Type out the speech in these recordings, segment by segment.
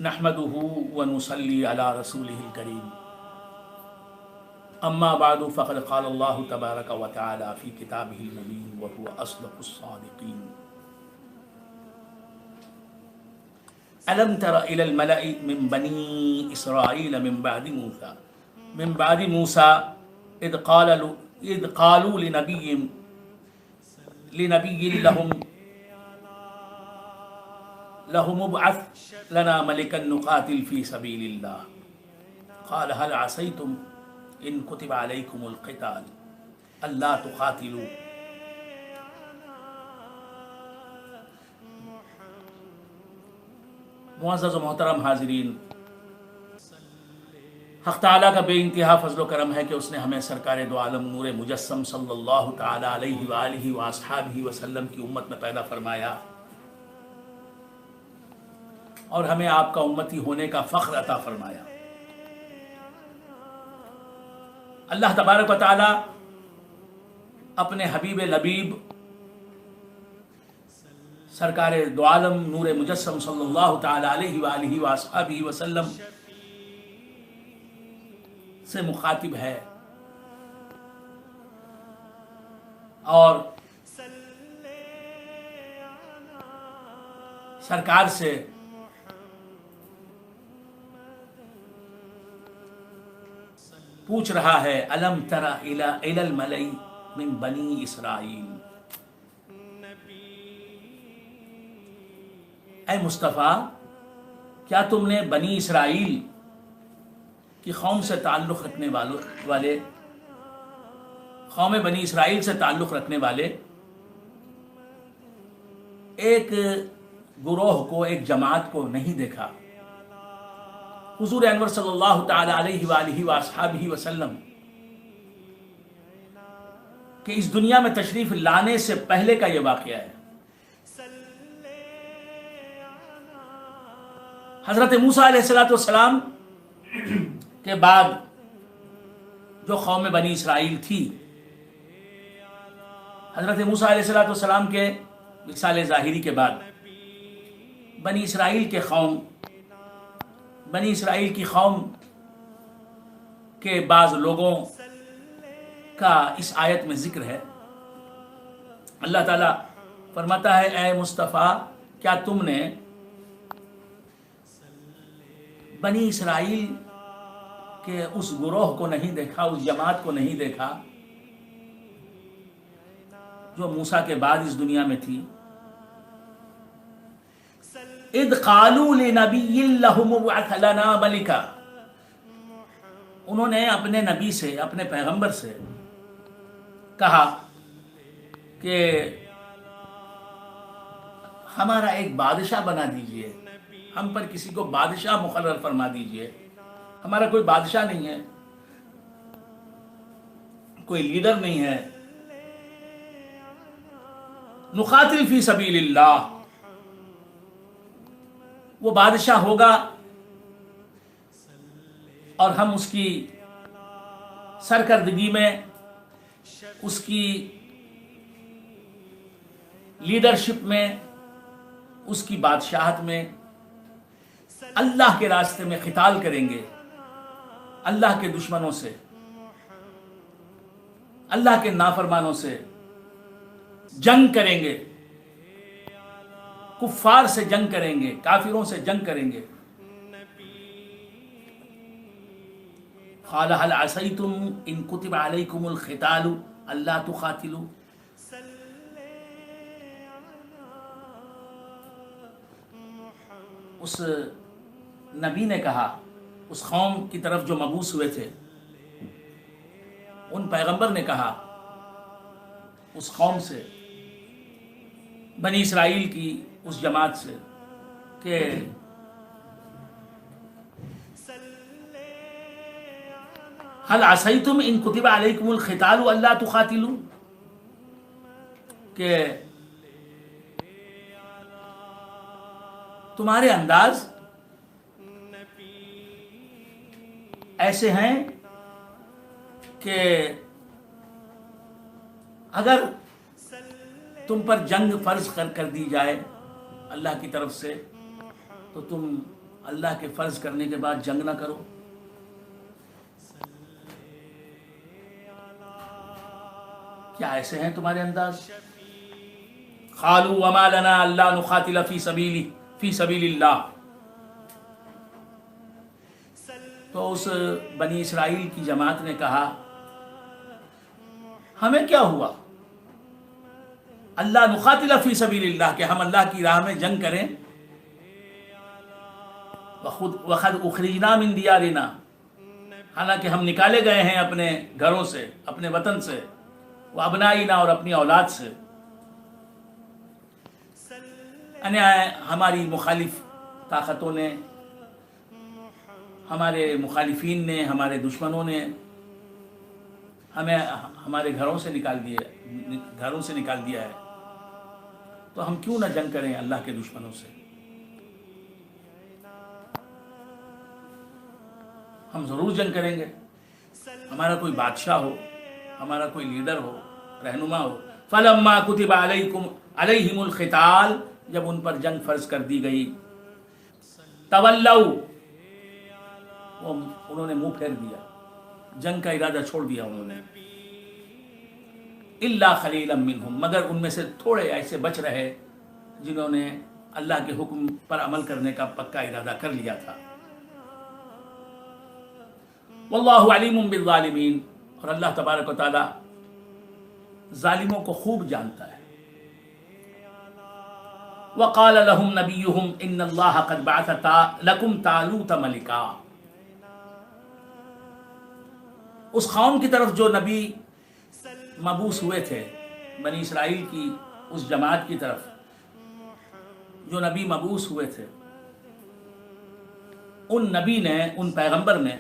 نحمده ونصلي على رسوله الكريم اما بعد فقد قال الله تبارك وتعالى في كتابه المبين وهو اصدق الصادقين الم تر الى الملأ من بني اسرائيل من بعد موسى اذ قالوا لنبي لهم ابعث لنا ملكا نقاتل في سبيل الله قال هل عصيتم ان كتب عليكم القتال الا تقاتلوا معزز و محترم حاضرین، حق تعالیٰ کا بے انتہا فضل و کرم ہے کہ اس نے ہمیں سرکار دو عالم نور مجسم صلی اللہ تعالیٰ علیہ وآلہ وآصحابہ وسلم کی امت میں پیدا فرمایا اور ہمیں آپ کا امتی ہونے کا فخر عطا فرمایا۔ اللہ تبارک و تعالیٰ اپنے حبیب لبیب سرکار دو عالم نور مجسم صلی اللہ تعالیٰ علیہ وآلہ وآصحابہ وسلم سے مخاطب ہے اور سرکار سے پوچھ رہا ہے الم تر الی الملأ من بنی اسرائیل، اے مصطفیٰ کیا تم نے بنی اسرائیل کی قوم سے تعلق رکھنے والے قوم بنی اسرائیل سے تعلق رکھنے والے ایک گروہ کو، ایک جماعت کو نہیں دیکھا؟ حضور انور صلی اللہ تعالی علیہ وآلہ وآصحابہ وسلم کہ اس دنیا میں تشریف لانے سے پہلے کا یہ واقعہ ہے۔ حضرت موسیٰ علیہ السلام کے بعد جو قوم بنی اسرائیل تھی، حضرت موسیٰ علیہ السلام کے وصال ظاہری کے بعد بنی اسرائیل کی قوم کے بعض لوگوں کا اس آیت میں ذکر ہے۔ اللہ تعالیٰ فرماتا ہے اے مصطفیٰ کیا تم نے بنی اسرائیل کے اس گروہ کو نہیں دیکھا، اس جماعت کو نہیں دیکھا جو موسیٰ کے بعد اس دنیا میں تھی؟ اذ قالوا لنبی لہم ابعث لنا ملکا، انہوں نے اپنے نبی سے، اپنے پیغمبر سے کہا کہ ہمارا ایک بادشاہ بنا دیجئے، ہم پر کسی کو بادشاہ مقرر فرما دیجئے، ہمارا کوئی بادشاہ نہیں ہے، کوئی لیڈر نہیں ہے، نقاتل فی سبیل اللہ، وہ بادشاہ ہوگا اور ہم اس کی سرکردگی میں، اس کی لیڈرشپ میں، اس کی بادشاہت میں اللہ کے راستے میں قتال کریں گے، اللہ کے دشمنوں سے، اللہ کے نافرمانوں سے جنگ کریں گے، کفار سے جنگ کریں گے، کافروں سے جنگ کریں گے۔ قال هل عصيتم ان كتب عليكم القتال الا تقاتلوا، اس نبی نے کہا، اس قوم کی طرف جو مبعوث ہوئے تھے، ان پیغمبر نے کہا اس قوم سے، بنی اسرائیل کی اس جماعت سے کہ هل عصیتم ان کتب علیکم القتال الا تقاتلوا، کہ تمہارے انداز ایسے ہیں کہ اگر تم پر جنگ فرض کر دی جائے اللہ کی طرف سے تو تم اللہ کے فرض کرنے کے بعد جنگ نہ کرو. کیا ایسے ہیں تمہارے انداز؟ قالوا وما لنا الا نقاتل فی سبیل اللہ. تو اس بنی اسرائیل کی جماعت نے کہا ہمیں کیا ہوا اللہ نقاتل فی سبیل اللہ کہ ہم اللہ کی راہ میں جنگ کریں. وقد اخرجنا من دیارنا حالانکہ ہم نکالے گئے ہیں اپنے گھروں سے اپنے وطن سے وابنائنا اور اپنی اولاد سے. یعنی ہماری مخالف طاقتوں نے ہمارے مخالفین نے ہمارے دشمنوں نے ہمیں ہمارے گھروں سے نکال دیا ہے تو ہم کیوں نہ جنگ کریں اللہ کے دشمنوں سے. ہم ضرور جنگ کریں گے. ہمارا کوئی بادشاہ ہو ہمارا کوئی لیڈر ہو رہنما ہو. فلما کتب علیہم القتال جب ان پر جنگ فرض کر دی گئی تولوا انہوں نے منہ پھیر دیا جنگ کا ارادہ چھوڑ دیا انہوں نے. الا خلیلا منہم مگر ان میں سے تھوڑے ایسے بچ رہے جنہوں نے اللہ کے حکم پر عمل کرنے کا پکا ارادہ کر لیا تھا. واللہ علیم بالظالمین اور اللہ تبارک و تعالی ظالموں کو خوب جانتا ہے. وقال لهم نبيهم ان الله قد بعث لكم طالوت ملكا. اس قوم کی طرف جو نبی مبعوث ہوئے تھے بنی اسرائیل کی اس جماعت کی طرف جو نبی مبعوث ہوئے تھے ان نبی نے ان پیغمبر نے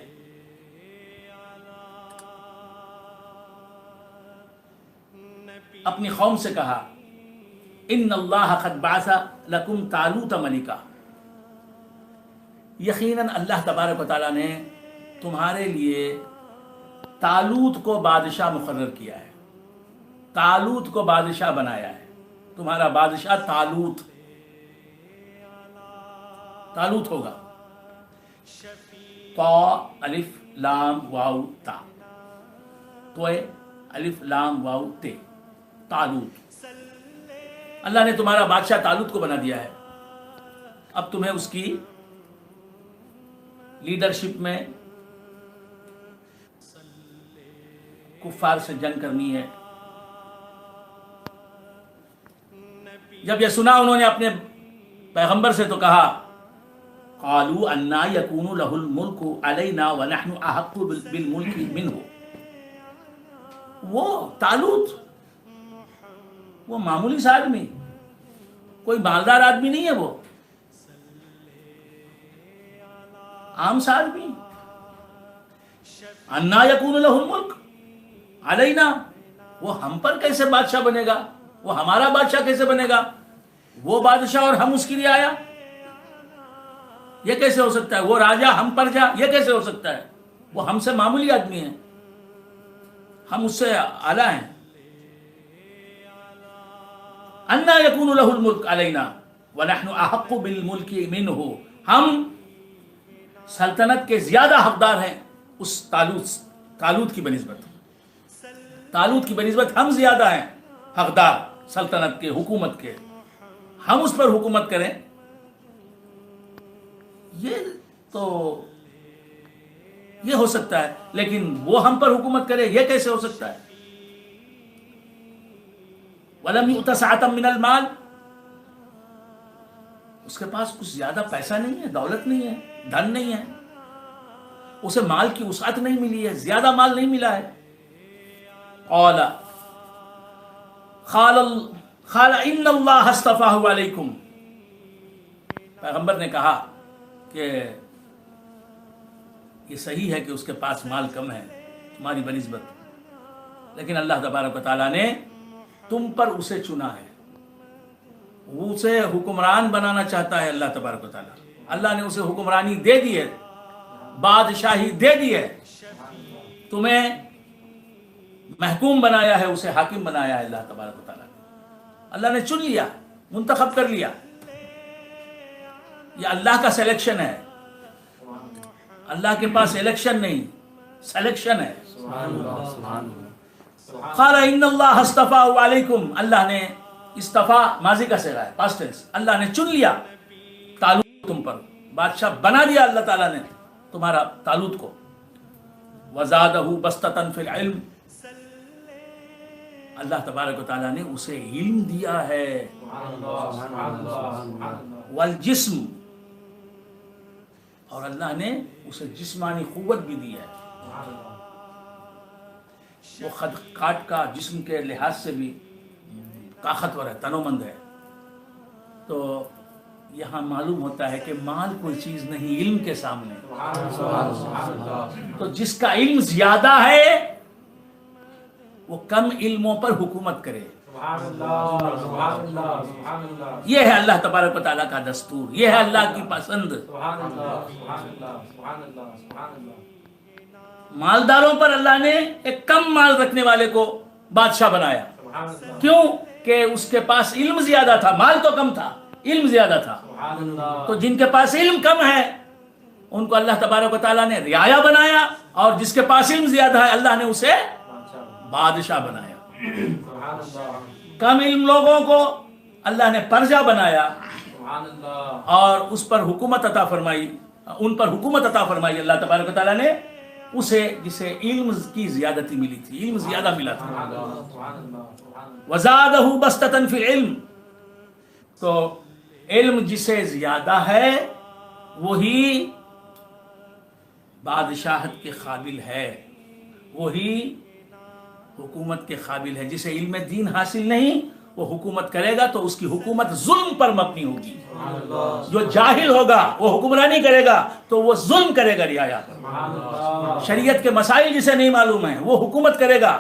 اپنی قوم سے کہا ان اللہ قد بعث لکم طالوت ملکا یقیناً اللہ تبارک و تعالیٰ نے تمہارے لیے طالوت کو بادشاہ مقرر کیا ہے. طالوت کو بادشاہ بنایا ہے. تمہارا بادشاہ طالوت ہوگا. طا الف لام واو تا توئے الف لام واو تے طالوت. اللہ نے تمہارا بادشاہ طالوت کو بنا دیا ہے. اب تمہیں اس کی لیڈرشپ میں کفار سے جنگ کرنی ہے. جب یہ سنا انہوں نے اپنے پیغمبر سے تو کہا قالوا انا یکون له الملک علینا ونحن احق بالملک منه. وہ طالوت وہ معمولی سا آدمی کوئی مالدار آدمی نہیں ہے. وہ عام سا آدمی. انا یکون له الملک علینا وہ ہم پر کیسے بادشاہ بنے گا. وہ ہمارا بادشاہ کیسے بنے گا. وہ بادشاہ اور ہم اس کی رعایا یہ کیسے ہو سکتا ہے. وہ راجا ہم پر جا یہ کیسے ہو سکتا ہے. وہ ہم سے معمولی آدمی ہیں ہم اس سے اعلیٰ ہیں. انا یکون له الملک علینا ونحن احق بالملک منہ. ہم سلطنت کے زیادہ حقدار ہیں اس طالوت کی بنسبت. طالوت کی بنسبت ہم زیادہ ہیں حقدار سلطنت کے حکومت کے. ہم اس پر حکومت کریں یہ ہو سکتا ہے. لیکن وہ ہم پر حکومت کرے یہ کیسے ہو سکتا ہے. وَلَمْ يُؤْتَ سَعَةً مِّنَ الْمَالِ اس کے پاس کچھ زیادہ پیسہ نہیں ہے دولت نہیں ہے دھن نہیں ہے. اسے مال کی وسعت نہیں ملی ہے زیادہ مال نہیں ملا ہے. قال ان اللہ اصطفاہ علیکم. پیغمبر نے کہا کہ یہ صحیح ہے کہ اس کے پاس مال کم ہے تمہاری بنسبت لیکن اللہ تبارک و تعالیٰ نے تم پر اسے چنا ہے. اسے حکمران بنانا چاہتا ہے اللہ تبارک و تعالیٰ. اللہ نے اسے حکمرانی دے دی ہے بادشاہی دے دی ہے. تمہیں محکوم بنایا ہے اسے حاکم بنایا ہے اللہ تبارک و تعالیٰ. اللہ نے چن لیا منتخب کر لیا. یہ اللہ کا سلیکشن ہے اللہ کے پاس الیکشن نہیں، سلیکشن ہے. سبحان اللہ سبحان اللہ. قال ان اللہ اصطفاہ علیکم، اللہ نے استفا ماضی کا صیغہ ہے، پاسٹ ٹینس، اللہ نے چن لیا طالوت تم پر، بادشاہ بنا دیا اللہ تعالیٰ نے تمہارا طالوت کو. وزادہ بسطۃ فی العلم، اللہ تبارک و تعالیٰ نے اسے علم دیا ہے. والجسم، اور اللہ نے اسے جسمانی قوت بھی دی ہے. وہ خد کاٹ کا جسم کے لحاظ سے بھی طاقتور ہے، تنومند ہے. تو یہاں معلوم ہوتا ہے کہ مال کوئی چیز نہیں علم کے سامنے. تو جس کا علم زیادہ ہے وہ کم علموں پر حکومت کرے. یہ ہے اللہ تبارک و تعالیٰ کا دستور، یہ ہے اللہ کی پسند. مالداروں پر اللہ نے ایک کم مال رکھنے والے کو بادشاہ بنایا. کیوں؟ کہ اس کے پاس علم زیادہ تھا، مال تو کم تھا، علم زیادہ تھا. تو جن کے پاس علم کم ہے ان کو اللہ تبارک و تعالیٰ نے رعایا بنایا، اور جس کے پاس علم زیادہ ہے اللہ نے اسے بادشاہ بنایا. کم علم لوگوں کو اللہ نے پرجا بنایا اور اس پر حکومت عطا فرمائی، ان پر حکومت عطا فرمائی اللہ تبارک و تعالیٰ نے اسے جسے علم کی زیادتی ملی تھی، علم زیادہ ملا تھا. وزادہ بسطۃ فی العلم، تو علم جسے زیادہ ہے وہی بادشاہت کے قابل ہے، وہی حکومت کے قابل ہے. جسے علم دین حاصل نہیں وہ حکومت کرے گا تو اس کی حکومت ظلم پر مبنی ہوگی. جو جاہل ہوگا وہ حکمرانی کرے گا تو وہ ظلم کرے گا رعایا پر. شریعت کے مسائل جسے نہیں معلوم ہیں وہ حکومت کرے گا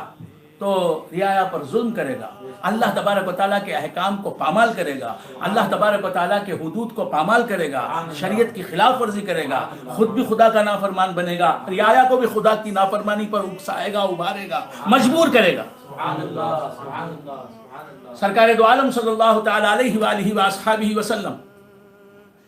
تو رعایا پر ظلم کرے گا. اللہ تبارک و تعالیٰ کے احکام کو پامال کرے گا، اللہ تبارک و تعالیٰ کے حدود کو پامال کرے گا، شریعت کی خلاف ورزی کرے گا، خود بھی خدا کا نافرمان بنے گا، رعایا کو بھی خدا کی نافرمانی پر اکسائے گا، ابھارے گا، مجبور کرے گا. سرکار دو عالم صلی اللہ تعالی علیہ وآلہ وآصحابہ وسلم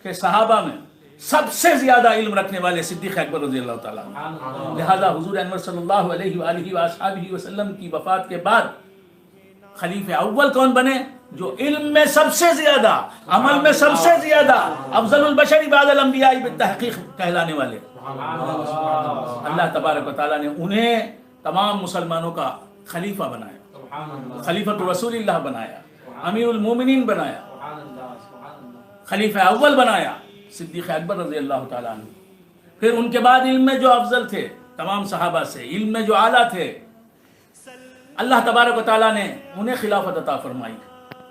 کے صحابہ میں سب سے زیادہ علم رکھنے والے صدیق اکبر رضی اللہ تعالیٰ عنہ. لہذا حضور انور صلی اللہ علیہ وآلہ وآصحابہ وسلم کی وفات کے بعد خلیفہ اول کون بنے؟ جو علم میں سب سے زیادہ، عمل میں سب سے زیادہ، افضل البشر بعد الانبیاء بالتحقیق کہلانے والے. اللہ تبارک و تعالیٰ نے انہیں تمام مسلمانوں کا خلیفہ بنایا، خلیفۃ رسول اللہ بنایا، امیر المومنین بنایا، خلیفہ اول بنایا صدیق اکبر رضی اللہ تعالیٰ عنہ. پھر ان کے بعد علم میں جو افضل تھے تمام صحابہ سے، علم میں جو اعلیٰ تھے، اللہ تبارک و تعالیٰ نے انہیں خلافت عطا فرمائی.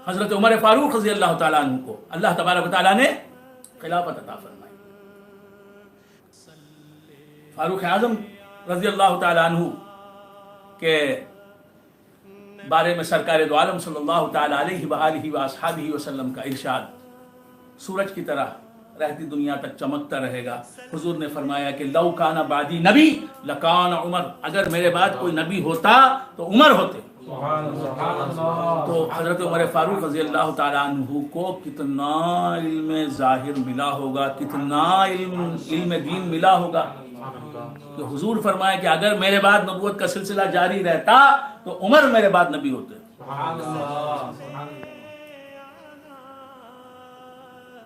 حضرت عمر فاروق رضی اللہ تعالیٰ عنہ کو اللہ تبارک و تعالیٰ نے خلافت عطا فرمائی. فاروق اعظم رضی اللہ تعالیٰ عنہ کے بارے میں سرکار دو عالم صلی اللہ تعالیٰ علیہ وآلہ وآصحابہ وسلم کا ارشاد سورج کی طرح رہتی دنیا تک چمکتا رہے گا. حضور نے فرمایا کہ لو کان بعدی نبی لکان عمر، اگر میرے بعد کوئی نبی ہوتا تو عمر ہوتے. تو حضرت عمر فاروق رضی اللہ تعالیٰ عنہ کو کتنا علم ظاہر ملا ہوگا، کتنا علم دین ملا ہوگا کہ حضور فرمایا کہ اگر میرے بعد نبوت کا سلسلہ جاری رہتا تو عمر میرے بعد نبی ہوتے.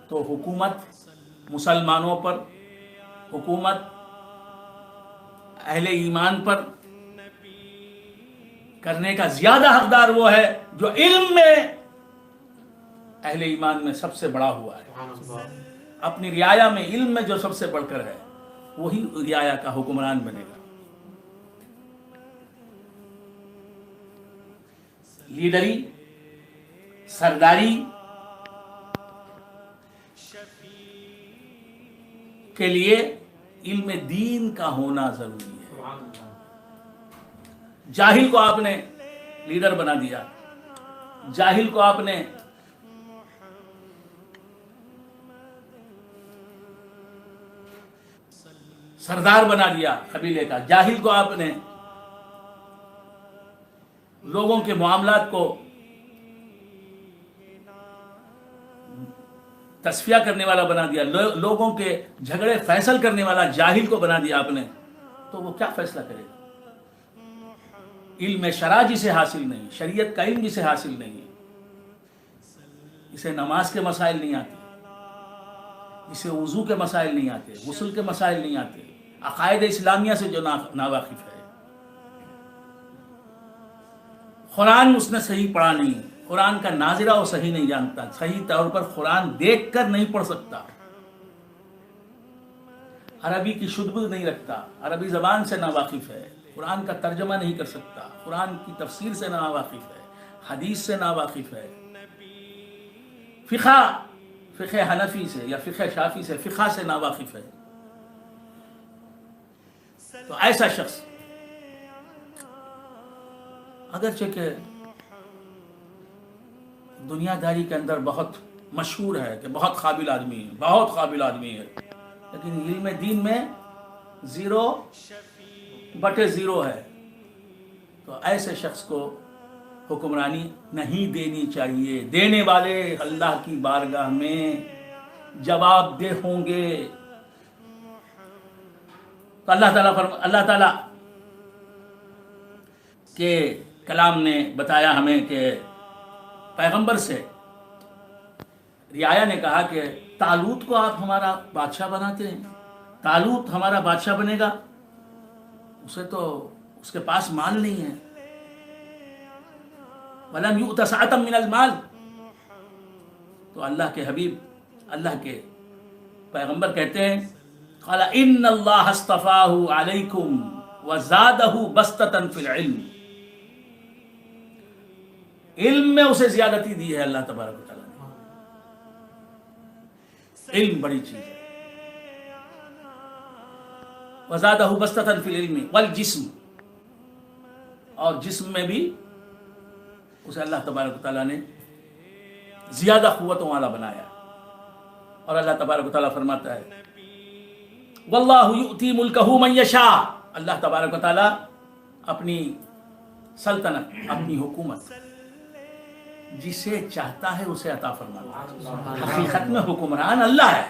تو حکومت مسلمانوں پر، حکومت اہل ایمان پر کرنے کا زیادہ حقدار وہ ہے جو علم میں اہل ایمان میں سب سے بڑا ہوا ہے. اپنی رعایا میں علم میں جو سب سے بڑھ کر ہے وہی رعایا کا حکمران بنے گا. لیڈری، سرداری کے لیے علم دین کا ہونا ضروری ہے. جاہل کو آپ نے لیڈر بنا دیا، جاہل کو آپ نے سردار بنا دیا قبیلے کا، جاہل کو آپ نے لوگوں کے معاملات کو تصفیہ کرنے والا بنا دیا، لوگوں کے جھگڑے فیصل کرنے والا جاہل کو بنا دیا آپ نے، تو وہ کیا فیصلہ کرے گا؟ علم شرع جسے حاصل نہیں، شریعت کا علم جسے حاصل نہیں ہے، اسے نماز کے مسائل نہیں آتے، اسے وضو کے مسائل نہیں آتے، غسل کے مسائل نہیں آتے، عقائد اسلامیہ سے جو ناواقف ہے، قرآن اس نے صحیح پڑھا نہیں، قرآن کا ناظرہ وہ صحیح نہیں جانتا، صحیح طور پر قرآن دیکھ کر نہیں پڑھ سکتا، عربی کی شدھ بدھ نہیں رکھتا، عربی زبان سے ناواقف ہے، قرآن کا ترجمہ نہیں کر سکتا، قرآن کی تفسیر سے ناواقف ہے، حدیث سے ناواقف ہے، فقہ حنفی سے یا فقہ شافعی سے، فقہ سے ناواقف ہے، تو ایسا شخص اگرچہ کہ دنیا داری کے اندر بہت مشہور ہے کہ بہت قابل آدمی ہے، بہت قابل آدمی ہے، لیکن علم دین میں 0/0 ہے، تو ایسے شخص کو حکمرانی نہیں دینی چاہیے، دینے والے اللہ کی بارگاہ میں جواب دہ ہوں گے۔ تو اللہ تعالیٰ کے کلام نے بتایا ہمیں کہ پیغمبر سے رعایا نے کہا کہ طالوت کو آپ ہمارا بادشاہ بناتے ہیں، طالوت ہمارا بادشاہ بنے گا، اسے تو اس کے پاس مال نہیں ہے، وَلَمْ يُؤْتَ سَعَةً مِّنَ الْمَالِ، تو اللہ کے حبیب، اللہ کے پیغمبر کہتے ہیں قَالَ إِنَّ اللَّهَ اصْطَفَاهُ عَلَيْكُمْ وَزَادَهُ بَسْطَةً فِي الْعِلْمِ، علم میں اسے زیادتی دی ہے اللہ تبارک و تعالیٰ نے، علم بڑی چیز ہے، وَزَادَهُ بَسْطَةً فِي الْعِلْمِ وَالْجِسْمِ، اور جسم میں بھی اسے اللہ تبارک و تعالیٰ نے زیادہ قوتوں والا بنایا، اور اللہ تبارک و تعالیٰ فرماتا ہے وَاللَّهُ يُؤْتِي مُلْكَهُ مَن يَشَاءُ، اللہ تبارک و تعالیٰ اپنی سلطنت، اپنی حکومت جسے چاہتا ہے اسے عطا فرماتا ہے، حقیقت میں حکمران اللہ ہے،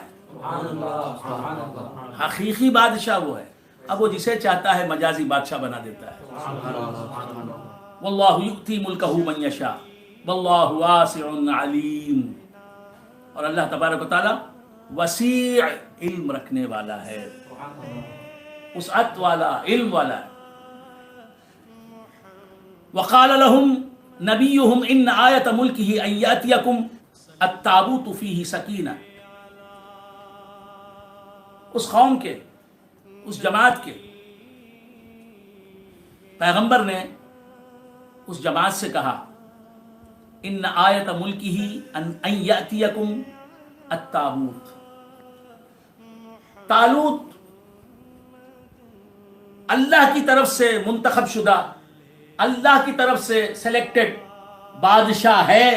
حقیقی بادشاہ وہ ہے، اب وہ جسے چاہتا ہے مجازی بادشاہ بنا دیتا ہے۔ واللہ یؤتی ملکہ من یشاء واللہ واسع علیم، اور اللہ تبارک و تعالی وسیع علم رکھنے والا ہے، وسعت والا، علم والا ہے۔ وقال لهم نبیہم ان آیت ملکہ ان یاتیکم التابوت فیہ سکینہ، اس قوم کے، اس جماعت کے پیغمبر نے اس جماعت سے کہا ان آیت ملکہ ان یاتیکم التابوت، طالوت اللہ کی طرف سے منتخب شدہ، اللہ کی طرف سے سلیکٹڈ بادشاہ ہے،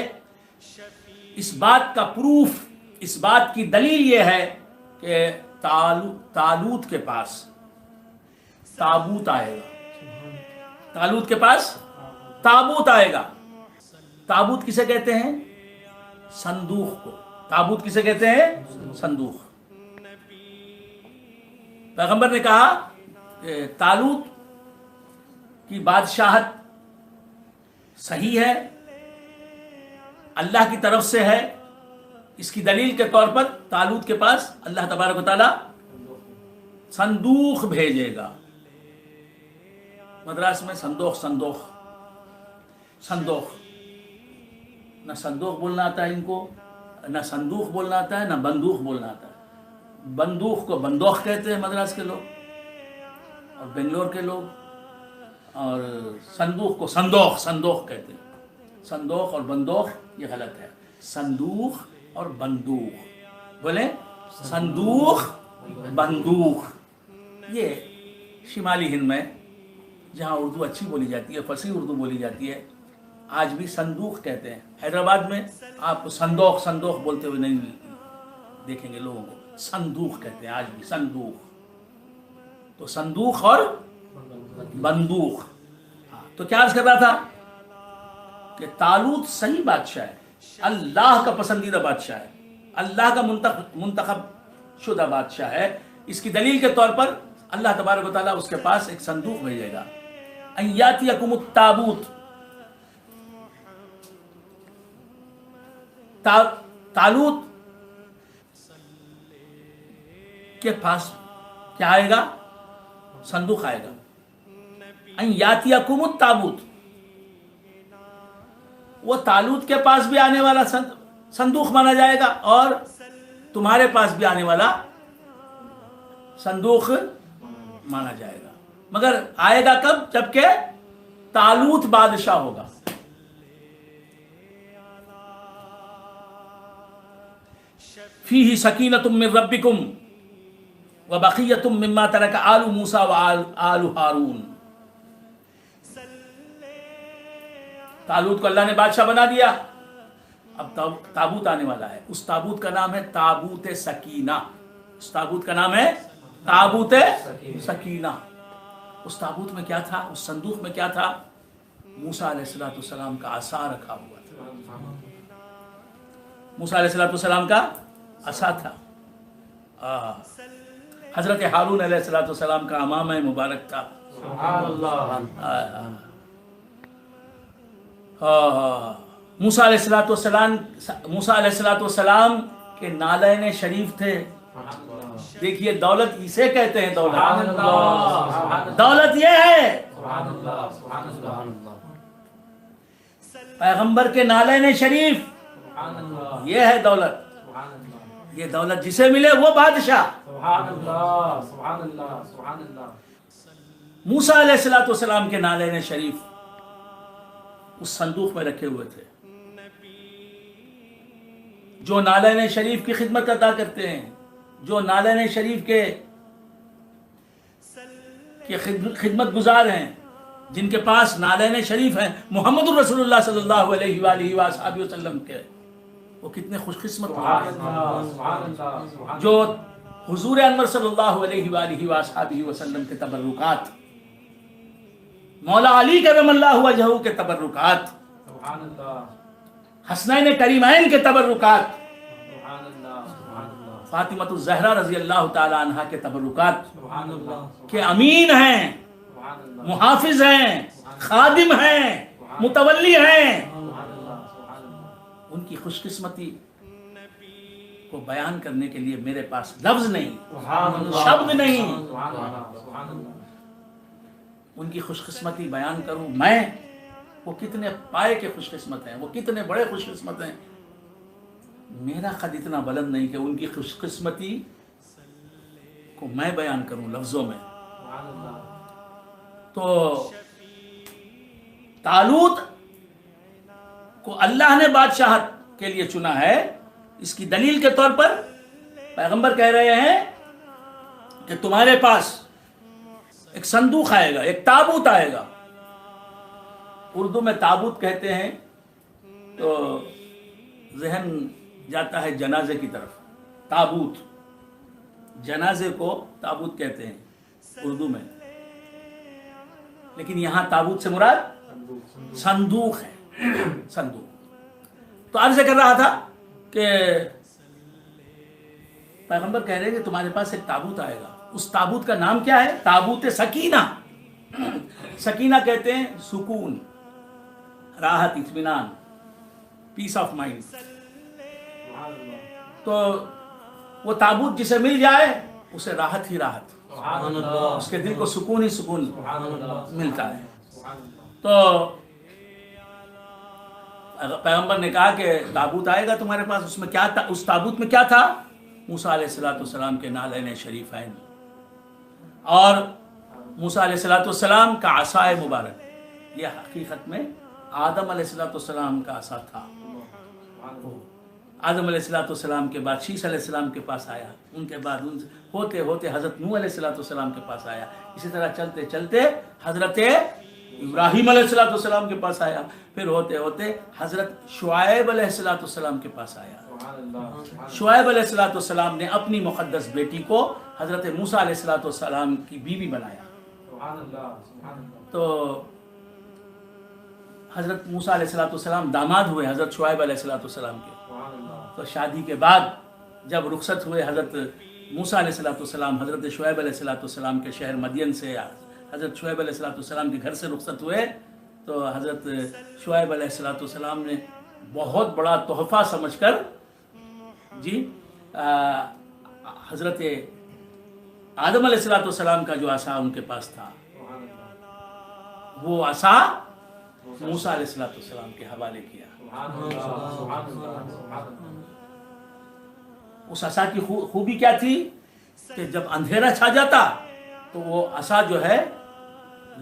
اس بات کا پروف، اس بات کی دلیل یہ ہے کہ طالوت کے پاس تابوت آئے گا، طالوت کے پاس تابوت آئے گا۔ تابوت کسے کہتے ہیں؟ صندوق کو۔ تابوت کسے کہتے ہیں؟ صندوق۔ پیغمبر نے کہا کہ طالوت کی بادشاہت صحیح ہے، اللہ کی طرف سے ہے، اس کی دلیل کے طور پر طالوت کے پاس اللہ تبارک و تعالی صندوق بھیجے گا۔ مدراس میں صندوق نہ صندوق بولنا آتا ہے ان کو، نہ صندوق بولنا آتا ہے، نہ بندوق بولنا آتا ہے۔ بندوق کو بندوق کہتے ہیں مدراس کے لوگ اور بنگلور کے لوگ، اور صندوق کو صندوق کہتے ہیں۔ صندوق اور بندوق یہ غلط ہے، صندوق اور بندوق بولیں، صندوق بندوق۔ یہ شمالی ہند میں جہاں اردو اچھی بولی جاتی ہے، فصیح اردو بولی جاتی ہے، آج بھی صندوق کہتے ہیں۔ حیدرآباد میں آپ کو صندوق بولتے ہوئے نہیں دیکھیں گے لوگوں کو، صندوق کہتے ہیں آج بھی، صندوق۔ تو صندوق اور بندوق۔ تو کیا عرض کر رہا تھا کہ طالوت صحیح بادشاہ ہے، اللہ کا پسندیدہ بادشاہ ہے، اللہ کا منتخب شدہ بادشاہ ہے. اس کی دلیل کے طور پر اللہ تبارک و تعالیٰ اس کے پاس ایک صندوق بھیجے گا. ان یاتیکم التابوت، تالوت کے پاس کیا آئے گا؟ صندوق آئے گا. ان یاتیکم التابوت، وہ تالوت کے پاس بھی آنے والا صندوق مانا جائے گا اور تمہارے پاس بھی آنے والا صندوق مانا جائے گا. مگر آئے گا کب؟ جبکہ تالوت بادشاہ ہوگا. فیہ سکینۃ من ربکم وبقیۃ مما ترک آل موسیٰ وآل ہارون. تالوت کو اللہ نے بادشاہ بنا دیا. اب تابوت آنے والا ہے. اس تابوت کا نام ہے تابوت سکینہ. اس تابوت کا نام ہے تابوت سکینہ. اس تابوت میں کیا تھا؟ اس صندوق میں کیا تھا؟ موسیٰ علیہ السلام کا عصا رکھا ہوا تھا. موسیٰ علیہ السلام کا عصا تھا. حضرت ہارون علیہ السلام کا امامہ مبارک تھا. سبحان اللہ. موسیٰ علیہ السلام کے نالین شریف تھے. دیکھیے دولت اسے کہتے ہیں. دولت یہ ہے پیغمبر کے نالین شریف. یہ ہے دولت. یہ دولت جسے ملے وہ بادشاہ. موسیٰ علیہ السلام کے نالین شریف اس صندوق میں رکھے ہوئے تھے. جو نالین شریف کی خدمت ادا کرتے ہیں، جو نالین شریف کے خدمت گزار ہیں، جن کے پاس نالین شریف ہیں محمد الرسول اللہ صلی اللہ علیہ وآلہ وآلہ وسلم کے، وہ کتنے خوش قسمت ہیں. جو حضور انور صلی اللہ علیہ وآلہ وآلہ وسلم کے تبرکات، مولا علی کرم اللہ وجہہ کے تبرکات، حسنین کریمین کے تبرکات، فاطمۃ الزہرا رضی اللہ تعالی عنہا کے تبرکات کے امین ہیں، محافظ ہیں، خادم ہیں، متولی ہیں. ان کی خوش قسمتی کو بیان کرنے کے لیے میرے پاس لفظ نہیں، شبد نہیں. ان کی خوش قسمتی بیان کروں میں، وہ کتنے پائے کے خوش قسمت ہیں، وہ کتنے بڑے خوش قسمت ہیں. میرا قد اتنا بلند نہیں کہ ان کی خوش قسمتی کو میں بیان کروں لفظوں میں. تو طالوت کو اللہ نے بادشاہت کے لیے چنا ہے. اس کی دلیل کے طور پر پیغمبر کہہ رہے ہیں کہ تمہارے پاس ایک صندوق آئے گا، ایک تابوت آئے گا. اردو میں تابوت کہتے ہیں تو ذہن جاتا ہے جنازے کی طرف. تابوت، جنازے کو تابوت کہتے ہیں اردو میں، لیکن یہاں تابوت سے مراد صندوق ہے. صندوق. تو عرض کر رہا تھا کہ پیغمبر کہہ رہے ہیں کہ تمہارے پاس ایک تابوت آئے گا. اس تابوت کا نام کیا ہے؟ تابوت سکینہ. سکینہ کہتے ہیں سکون، راحت، اطمینان، پیس آف مائنڈ. تو وہ تابوت جسے مل جائے اسے راحت ہی راحت، اس کے دل کو سکون ہی سکون ملتا ہے. تو پیغمبر نے کہا کہ تابوت آئے گا تمہارے پاس. اس میں کیا تھا؟ اس تابوت میں کیا تھا؟ موسیٰ علیہ السلام کے نالین شریفین اور موسیٰ علیہ السلام کا عصائے مبارک. یہ حقیقت میں آدم علیہ السلام کا عصا تھا. آدم علیہ السلام کے بعد شیش علیہ السلام کے پاس آیا. ان کے بعد ہوتے ہوتے حضرت نوح علیہ السلام کے پاس آیا. اسی طرح چلتے چلتے حضرت ابراہیم علیہ السلام کے پاس آیا. پھر ہوتے ہوتے حضرت شعیب علیہ السلام کے پاس آیا. شعیب علیہ السلام نے اپنی مقدس بیٹی کو حضرت موسیٰ علیہ السلام کی بیوی بنایا. تو حضرت موسیٰ علیہ السلام داماد ہوئے حضرت شعیب علیہ السلام کے. تو شادی کے بعد جب رخصت ہوئے حضرت موسیٰ علیہ السلام حضرت شعیب علیہ السلام کے شہر مدین سے حضرت شعیب علیہ السلام کے گھر سے رخصت ہوئے تو حضرت شعیب علیہ السلام نے بہت بڑا تحفہ سمجھ کر حضرت آدم علیہ السلام کا جو عصا ان کے پاس تھا وہ عصا موسیٰ علیہ السلام کے حوالے کیا. اس عصا کی خوبی کیا تھی کہ جب اندھیرا چھا جاتا تو وہ عصا جو ہے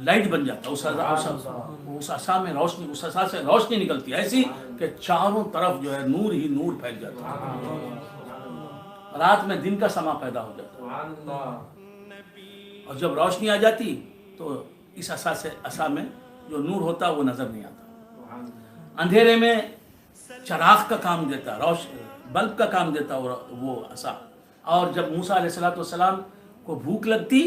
لائٹ بن جاتا. اس عصا میں روشنی، اس عصا سے روشنی نکلتی ایسی کہ چاروں طرف جو ہے نور ہی نور پھیل جاتا. رات میں دن کا سما پیدا ہو جاتا اور جب روشنی آ جاتی تو اس عصا میں جو نور ہوتا وہ نظر نہیں آتا. اندھیرے میں چراغ کا کام دیتا، بلب کا کام دیتا وہ عصا. اور جب موسیٰ علیہ السلام کو بھوک لگتی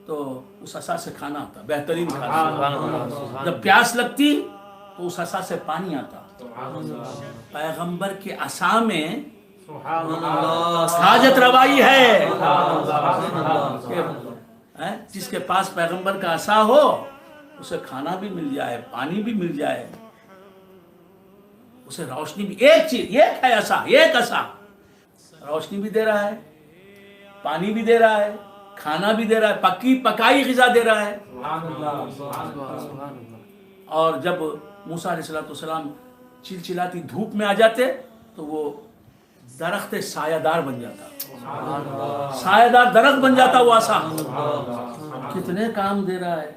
تو اس عصا سے کھانا آتا، بہترین کھانا. جب پیاس لگتی تو اس عصا سے پانی آتا. پیغمبر کے عصا میں حاجت روائی ہے. جس کے پاس پیغمبر کا عصا ہو اسے کھانا بھی مل جائے، پانی بھی مل جائے، اسے روشنی بھی. ایک چیز ایک ہے عصا، ایک عصا روشنی بھی دے رہا ہے، پانی بھی دے رہا ہے، کھانا بھی دے رہا ہے، پکائی غذا دے رہا ہے. اور جب موسیٰ علیہ السلام چلچلاتی دھوپ میں آ جاتے تو وہ درخت سایہ دار بن جاتا، سایہ دار درخت بن جاتا وہ عصا. کتنے کام دے رہا ہے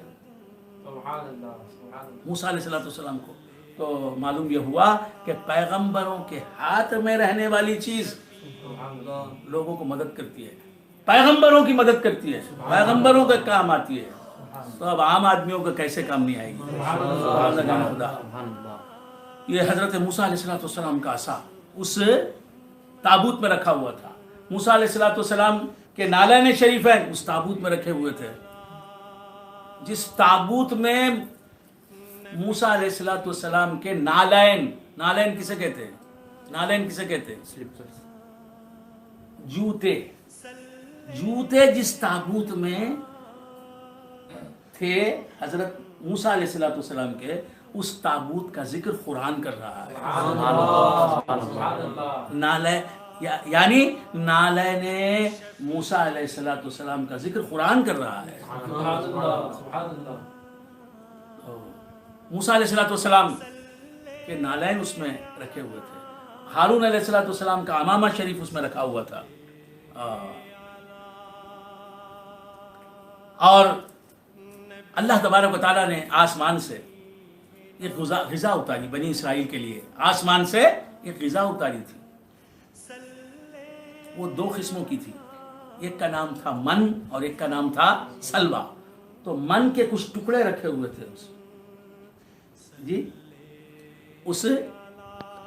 موسیٰ علیہ السلام کو. تو معلوم یہ ہوا کہ پیغمبروں کے ہاتھ میں رہنے والی چیز لوگوں کو مدد کرتی ہے، پیغمبروں کی مدد کرتی ہے، پیغمبروں کے کام آتی ہے. تو اب عام آدمیوں کا کیسے کام نہیں آئے گی. خدا یہ حضرت موسیٰ علیہ السلام کا عصا اس تابوت میں رکھا ہوا تھا. موسیٰ علیہ السلام کے نالین شریفین اس تابوت میں رکھے ہوئے تھے. جس تابوت میں موسیٰ علیہ السلام کے نالین کسے کہتے ہیں؟ نالین کسے کہتے ہیں؟ جوتے جس تابوت میں تھے حضرت موسیٰ علیہ السلام کے، اس تابوت کا ذکر قرآن کر رہا ہے. یعنی نالین موسیٰ علیہ السلام کا ذکر قرآن کر رہا ہے. موسیٰ علیہ السلام کے نالین اس میں رکھے ہوئے تھے. ہارون علیہ السلام کا امامہ شریف اس میں رکھا ہوا تھا. اور اللہ تبارک و تعالیٰ نے آسمان سے ایک غذا اتاری بنی اسرائیل کے لیے. آسمان سے ایک غذا اتاری تھی. وہ دو قسموں کی تھی. ایک کا نام تھا من اور ایک کا نام تھا سلوا. تو من کے کچھ ٹکڑے رکھے ہوئے تھے اس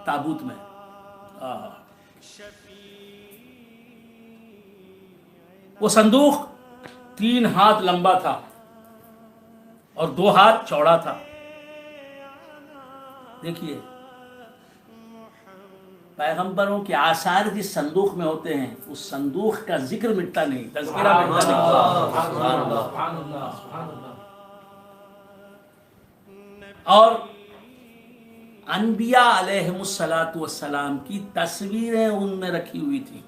تابوت میں. وہ صندوق 3 ہاتھ لمبا تھا اور 2 ہاتھ چوڑا تھا. دیکھیے پیغمبروں کے آثار جس صندوق میں ہوتے ہیں اس صندوق کا ذکر مٹتا نہیں، تذکرہ مٹتا نہیں. اور انبیاء علیہم السلام کی تصویریں ان میں رکھی ہوئی تھی.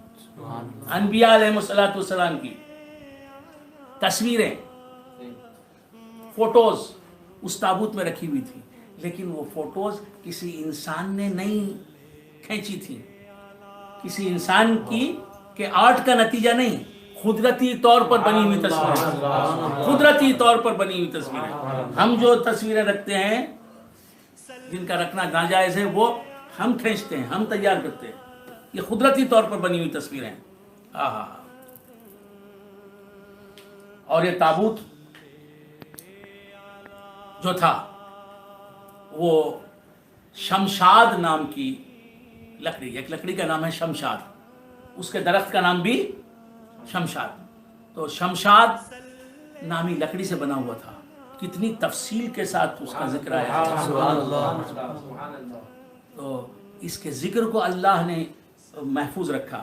انبیاء علیہم السلام کی تصویریں، فوٹوز اس تابوت میں رکھی ہوئی تھی. لیکن وہ فوٹوز کسی انسان نے نہیں کھینچی تھی، کسی انسان کے آرٹ کا نتیجہ نہیں، قدرتی طور پر بنی ہوئی تصویریں. قدرتی طور پر بنی ہوئی تصویریں. ہم جو تصویریں رکھتے ہیں جن کا رکھنا ناجائز ہے وہ ہم کھینچتے ہیں، ہم تیار کرتے ہیں. یہ قدرتی طور پر بنی ہوئی تصویریں. اور یہ تابوت جو تھا وہ شمشاد نام کی لکڑی، ایک لکڑی کا نام ہے شمشاد، اس کے درخت کا نام بھی شمشاد. تو شمشاد نامی لکڑی سے بنا ہوا تھا. کتنی تفصیل کے ساتھ اس کا ذکر آیا ہے. تو اس کے ذکر کو اللہ نے محفوظ رکھا،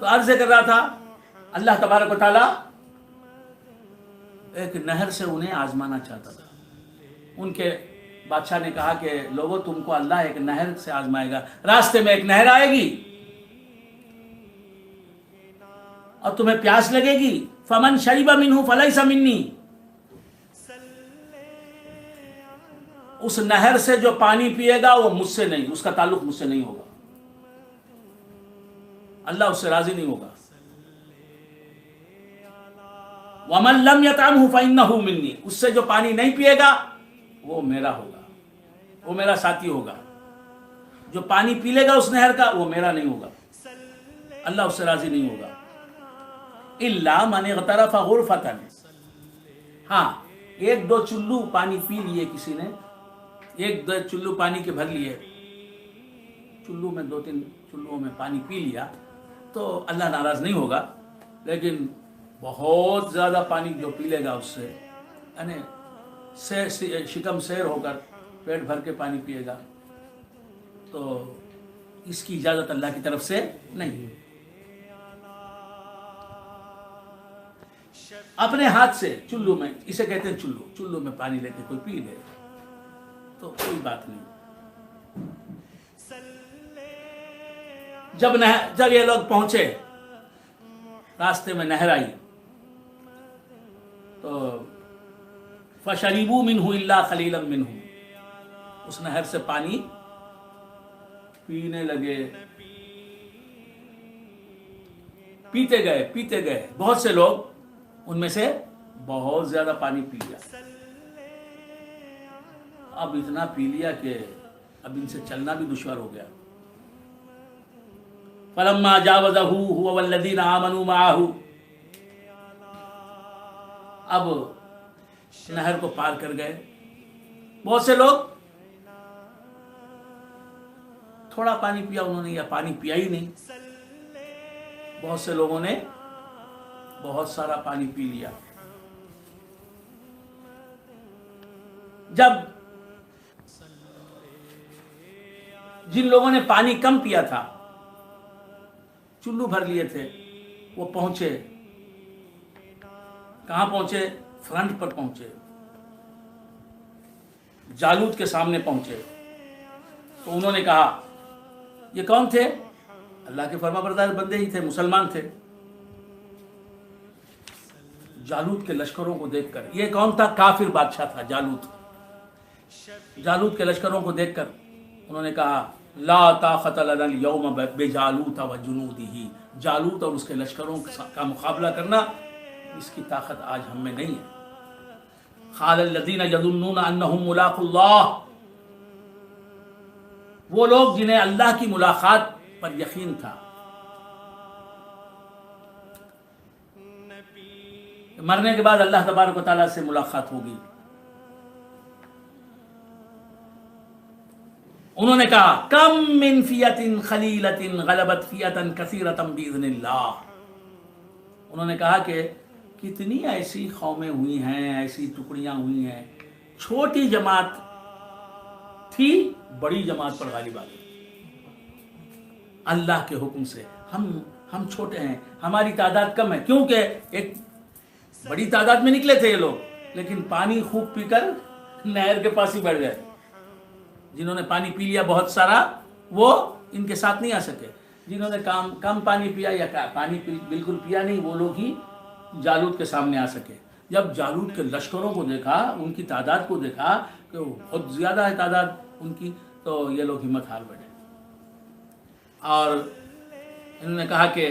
تو عرض کر رہا تھا اللہ تبارک و تعالیٰ ایک نہر سے انہیں آزمانا چاہتا تھا. ان کے بادشاہ نے کہا کہ لوگوں تم کو اللہ ایک نہر سے آزمائے گا. راستے میں ایک نہر آئے گی اور تمہیں پیاس لگے گی. فمن شرب منہ فلیس منی. اس نہر سے جو پانی پیے گا وہ مجھ سے نہیں، اس کا تعلق مجھ سے نہیں ہوگا، اللہ اس سے راضی نہیں ہوگا. وَمَن لَّمْ يَطْعَمْهُ فَإِنَّهُ مِنِّي. اس سے جو پانی نہیں پیے گا وہ میرا ہوگا، وہ میرا ساتھی ہوگا. جو پانی پی لے گا اس نہر کا وہ میرا نہیں ہوگا، اللہ اس سے راضی نہیں ہوگا. إِلَّا مَنِ اغْتَرَفَ غُرْفَةً. ہاں ایک دو چلو پانی پی لیے کسی نے، ایک دو چلو پانی کے بھر لیے، چلو میں دو تین چلوں میں پانی پی لیا تو اللہ ناراض نہیں ہوگا. لیکن بہت زیادہ پانی جو پی لے گا اس سے، یعنی شکم سیر ہو کر پیٹ بھر کے پانی پیے گا تو اس کی اجازت اللہ کی طرف سے نہیں. اپنے ہاتھ سے چلو میں، اسے کہتے ہیں چلو، چلو میں پانی لے کے کوئی پی لے تو کوئی بات نہیں. جب یہ لوگ پہنچے، راستے میں نہر آئی تو فَشَرِبُوا مِنْهُ إِلَّا قَلِيلًا مِنْهُ. اس نہر سے پانی پینے لگے، پیتے گئے. بہت سے لوگ ان میں سے بہت زیادہ پانی پی لیا. اب اتنا پی لیا کہ اب ان سے چلنا بھی دشوار ہو گیا. فَلَمَّا جَاوَزَهُ هُوَ وَالَّذِينَ آمَنُوا مَعَهُ. اب نہر کو پار کر گئے. بہت سے لوگ تھوڑا پانی پیا انہوں نے یا پانی پیا ہی نہیں. بہت سے لوگوں نے بہت سارا پانی پی لیا. جب جن لوگوں نے پانی کم پیا تھا، چلو بھر لیے تھے، وہ پہنچے. کہاں پہنچے؟ فرنٹ پر پہنچے، جالوت کے سامنے پہنچے. تو انہوں نے کہا، یہ کون تھے؟ اللہ کے فرما بردار بندے ہی تھے، مسلمان تھے. جالوت کے لشکروں کو دیکھ کر، یہ کون تھا؟ کافر بادشاہ تھا جالوت. جالوت کے لشکروں کو دیکھ کر انہوں نے کہا، لا طاقت لنا اليوم بجالوت وجنودہ. جالوت اور اس کے لشکروں کا مقابلہ کرنا اس کی طاقت آج ہم میں نہیں ہے. قال الذين يظنون انهم ملاقو اللہ. وہ لوگ جنہیں اللہ کی ملاقات پر یقین تھا، مرنے کے بعد اللہ تبارک و تعالیٰ سے ملاقات ہوگی. انہوں نے کہا، کم من فیۃ خلیلۃ غلبت فیۃ کثیرۃ باذن اللہ. انہوں نے کہا کہ کتنی ایسی قومیں ہوئی ہیں، ایسی ٹکڑیاں ہوئی ہیں، چھوٹی جماعت تھی بڑی جماعت پر غالب آ گئی اللہ کے حکم سے. ہم چھوٹے ہیں، ہماری تعداد کم ہے، کیونکہ ایک بڑی تعداد میں نکلے تھے یہ لوگ، لیکن پانی خوب پی کر نہر کے پاس ہی بیٹھ گئے. جنہوں نے پانی پی لیا بہت سارا وہ ان کے ساتھ نہیں آ سکے. جنہوں نے کم پانی پیا یا پانی بالکل پیا نہیں، وہ لوگ ہی جالوت کے سامنے آ سکے. جب جالوت کے لشکروں کو دیکھا، ان کی تعداد کو دیکھا کہ بہت زیادہ ہے تعداد ان کی، تو یہ لوگ ہمت ہار بیٹھے اور انہوں نے کہا کہ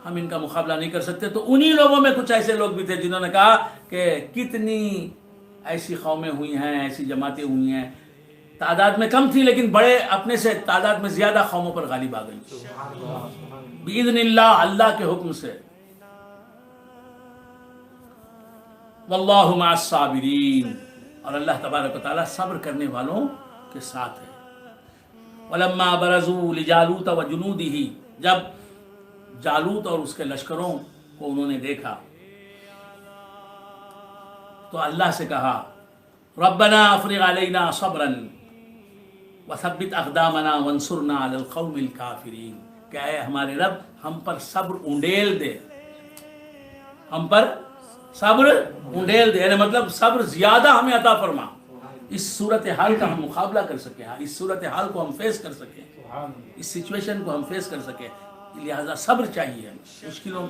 ہم ان کا مقابلہ نہیں کر سکتے. تو انہی لوگوں میں کچھ ایسے لوگ بھی تھے جنہوں نے کہا کہ کتنی ایسی قومیں ہوئی ہیں، ایسی جماعتیں ہوئی ہیں، تعداد میں کم تھی لیکن بڑے اپنے سے تعداد میں زیادہ قوموں پر غالب آ گئی باذن اللہ، اللہ کے حکم سے. واللہ مع الصابرین. اور اللہ تبارک و تعالیٰ صبر کرنے والوں کے ساتھ ہے. ولما برزوا لجالوت وجنودہ. جب جالوت اور اس کے لشکروں کو انہوں نے دیکھا تو اللہ سے کہا، ربنا افرغ علینا صبرا وثبت اقدامنا وانصرنا علی القوم الکافرین. کہ اے ہمارے رب ہم پر صبر اونڈیل دے، ہم پر صبر اونڈیل دے، یعنی مطلب صبر زیادہ ہمیں عطا فرما، اس صورتحال کا ہم مقابلہ کر سکیں، اس صورتحال کو ہم فیس کر سکیں، اس سچویشن کو ہم فیس کر سکیں۔ لہذا صبر چاہیے، مشکلوں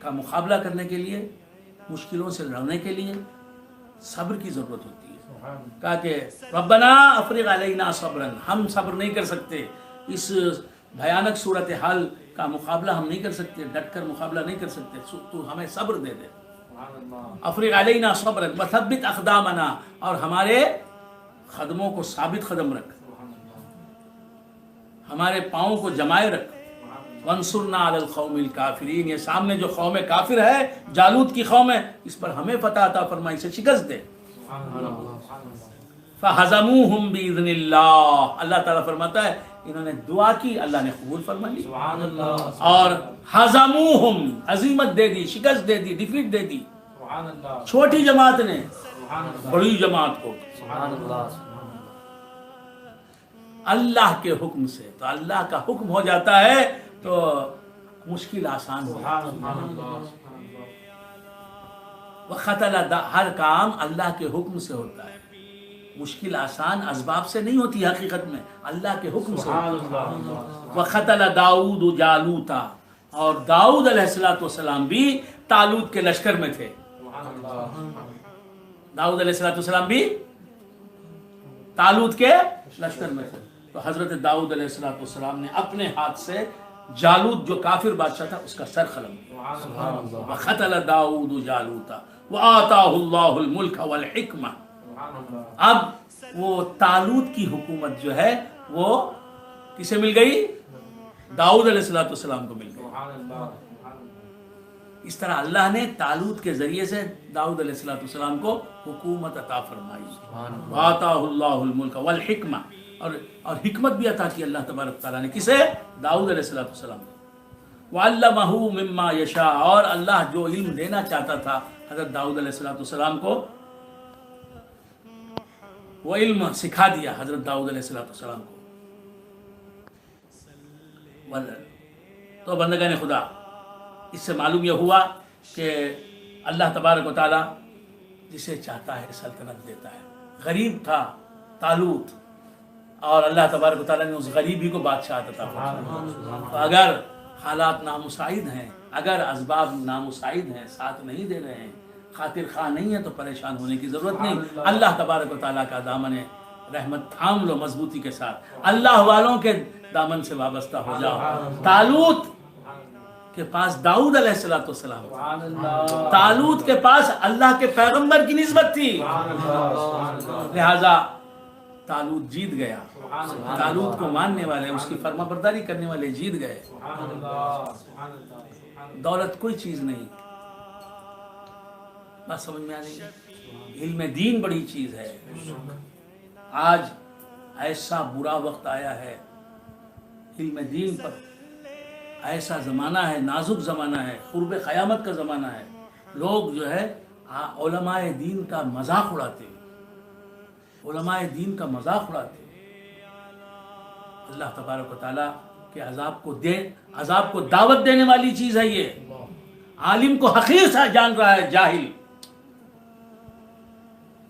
کا مقابلہ کرنے کے لیے، مشکلوں سے لڑنے کے لیے صبر کی ضرورت ہوتی ہے۔ کہا کہ ربنا افرغ علینا صبرا، ہم صبر نہیں کر سکتے، اس بھیانک صورتحال کا مقابلہ ہم نہیں کر سکتے، ڈٹ کر مقابلہ نہیں کر سکتے، تو ہمیں صبر دے دے۔ افرغ علینا صبرا وثبت اقدامنا، اور ہمارے قدموں کو ثابت قدم رکھ، ہمارے پاؤں کو جمائے رکھ۔ وانصرنا علی القوم الکافرین، یہ سامنے جو قوم کافر ہے، جالوت کی قوم ہے، اس پر ہمیں فتح عطا فرما، اسے شکست دے۔ فہزموہم باذن اللہ، اللہ تعالیٰ فرماتا ہے انہوں نے دعا کی، اللہ نے قبول فرما لی، اور ہزموہم، ہزیمت دے دی، شکست دے دی، ڈیفیٹ دے دی چھوٹی جماعت نے بڑی جماعت کو اللہ کے حکم سے۔ تو اللہ کا حکم ہو جاتا ہے تو مشکل آسان ہو جاتا ہے۔ وقتل، ہر کام اللہ کے حکم سے ہوتا ہے، مشکل آسان اسباب سے نہیں ہوتی، حقیقت میں اللہ کے حکم سے ہوتا ہے۔ وقتل داؤد جالوتا، اور داؤد علیہ السلام بھی طالوت کے لشکر میں تھے۔ داؤد علیہ السلام بھی طالوت کے لشکر میں تھے، تو حضرت داؤد علیہ السلام نے اپنے ہاتھ سے جالوت جو کافر بادشاہ تھا اس کا سر قلم کیا۔ وقتل داؤد جالوتا وآتاہ اللہ الملک والحکمہ۔ اب وہ طالوت کی حکومت جو ہے وہ کسے مل گئی؟ داؤد علیہ السلام کو مل گئی۔ اس طرح اللہ نے طالوت کے ذریعے سے داؤد علیہ السلام کو حکومت عطا فرمائی۔ وآتاہ اللہ الملک والحکمہ، اور حکمت بھی عطا کی اللہ تبارک تعالیٰ نے، کسے؟ داؤد علیہ السلام کو۔ وعلمہ مما یشاء، اور اللہ جو علم دینا چاہتا تھا حضرت داؤد علیہ السلام کو، وہ علم سکھا دیا حضرت داؤد علیہ السلام کو۔ تو بندگان خدا، اس سے معلوم یہ ہوا کہ اللہ تبارک و تعالیٰ جسے چاہتا ہے سلطنت دیتا ہے۔ غریب تھا طالوت، اور اللہ تبارک و تعالیٰ نے اس غریبی کو بادشاہ عطا فرمایا۔ تو اگر حالات نامساعد ہیں، اگر اسباب نامساعد ہیں، ساتھ نہیں دے رہے ہیں، خاطر خواہ نہیں ہے، تو پریشان ہونے کی ضرورت نہیں۔ اللہ تبارک و تعالیٰ کا دامن رحمت تھام لو مضبوطی کے ساتھ، اللہ والوں کے دامن سے وابستہ ہو جاؤ۔ طالوت کے پاس داؤد علیہ السلام، طالوت کے پاس اللہ کے پیغمبر کی نسبت تھی، لہذا طالوت جیت گیا۔ طالوت کو ماننے والے، اس کی فرما برداری کرنے والے جیت گئے۔ دولت کوئی چیز نہیں، بات سمجھ میں آ رہی ہے؟ علم دین بڑی چیز ہے۔ آج ایسا برا وقت آیا ہے علم دین پر، ایسا زمانہ ہے، نازک زمانہ ہے، قرب قیامت کا زمانہ ہے، لوگ جو ہے علماء دین کا مذاق اڑاتے ہیں، علماء دین کا مذاق اڑاتے ہیں۔ اللہ تبارک و تعالیٰ کے عذاب کو دعوت دینے والی چیز ہے یہ۔ عالم کو حقیر سا جان رہا ہے جاہل،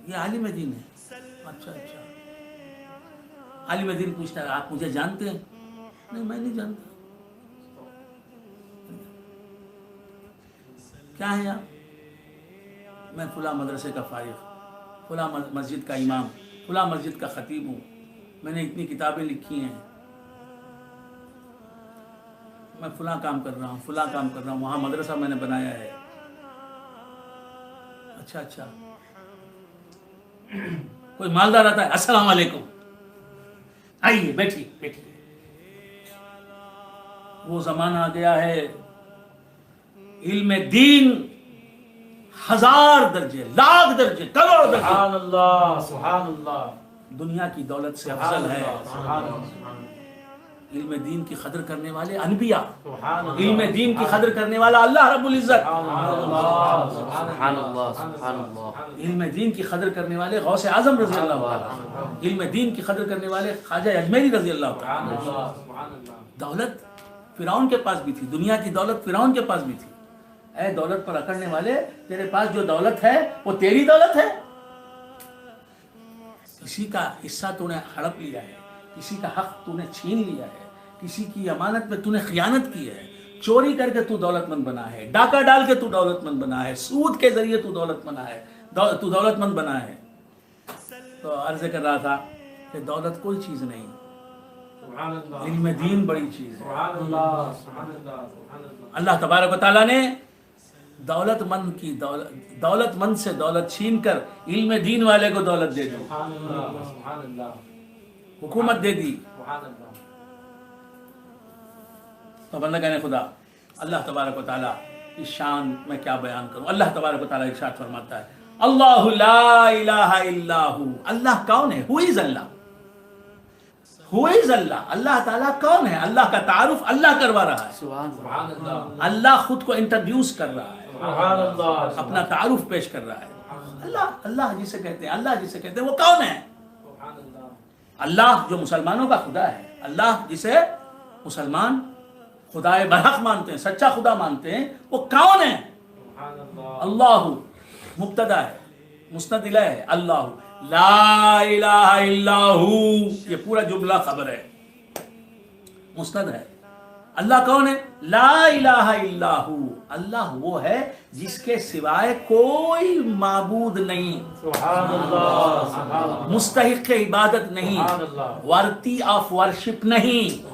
یہ عالم دین ہے۔ اچھا عالم دین پوچھتا ہے آپ مجھے جانتے ہیں؟ نہیں، میں نہیں جانتا۔ کیا ہے آپ؟ میں فلاں مدرسے کا فارغ، فلاں مسجد کا امام، فلاں مسجد کا خطیب ہوں، میں نے اتنی کتابیں لکھی ہیں، میں فلاں کام کر رہا ہوں، فلاں کام کر رہا ہوں، وہاں مدرسہ میں نے بنایا ہے۔ اچھا کوئی مالدار آتا ہے، السلام علیکم، آئیے بیٹھیے۔ وہ زمانہ آ گیا ہے علم دین 1000 درجے، لاکھ درجے، کروڑ درجے سبحان اللہ، سبحان اللہ، دنیا کی دولت سے افضل ہے۔ علم دین کی قدر کرنے والے انبیاء، علم دین کی قدر کرنے والا اللہ رب العزت، سبحان اللہ، سبحان اللہ، علم دین کی قدر کرنے والے غوث اعظم رضی اللہ تعالیٰ، علم دین کی قدر کرنے والے خواجہ اجمیری رضی اللہ تعالیٰ۔ دولت فرعون کے پاس بھی تھی، دنیا کی دولت فرعون کے پاس بھی تھی. اے دولت پر اکڑنے والے، تیرے پاس جو دولت ہے وہ تیری دولت ہے. کسی کا حصہ تو نے ہڑپ لیا ہے، کسی کا حق تو نے چھین لیا ہے، کسی کی امانت میں تو نے خیانت کی ہے، چوری کر کے تو دولت مند بنا ہے، ڈاکہ ڈال کے تو دولت مند بنا ہے، سود کے ذریعے تو دولت بنا ہے، تو دولت مند بنا ہے. تو عرض کر رہا تھا کہ دولت کوئی چیز نہیں، علم دین بڑی چیز ہے. اللہ تبارک و تعالیٰ نے دولت مند سے دولت چھین کر علم دین والے کو دولت دے دی، حکومت دے دی. تو بندہ کہنے خدا اللہ تبارک و تعالیٰ کی شان میں کیا بیان کروں. اللہ تبارک و تعالیٰ ارشاد فرماتا ہے اللہ لا الہ الا ہو. اللہ کون ہے؟ ہو از اللہ. ہو از اللہ. اللہ تعالیٰ کون ہے؟ اللہ کا تعارف اللہ کروا رہا ہے. اللہ خود کو انٹروڈیوس کر رہا ہے، اپنا تعارف پیش کر رہا ہے. اللہ جسے کہتے ہیں، اللہ جسے کہتے ہیں وہ کون ہے؟ اللہ جو مسلمانوں کا خدا ہے، اللہ جسے مسلمان خدا برحق مانتے ہیں، سچا خدا مانتے ہیں، وہ کون ہے؟ اللہ مبتدا ہے، مسند الیہ ہے. اللہ لا الہ الا ہو، یہ پورا جملہ خبر ہے، مسند ہے. اللہ کون ہے؟ لا الہ الا ہو. اللہ وہ ہے جس کے سوائے کوئی معبود نہیں، مستحق عبادت نہیں، ورتی آف ورشپ نہیں،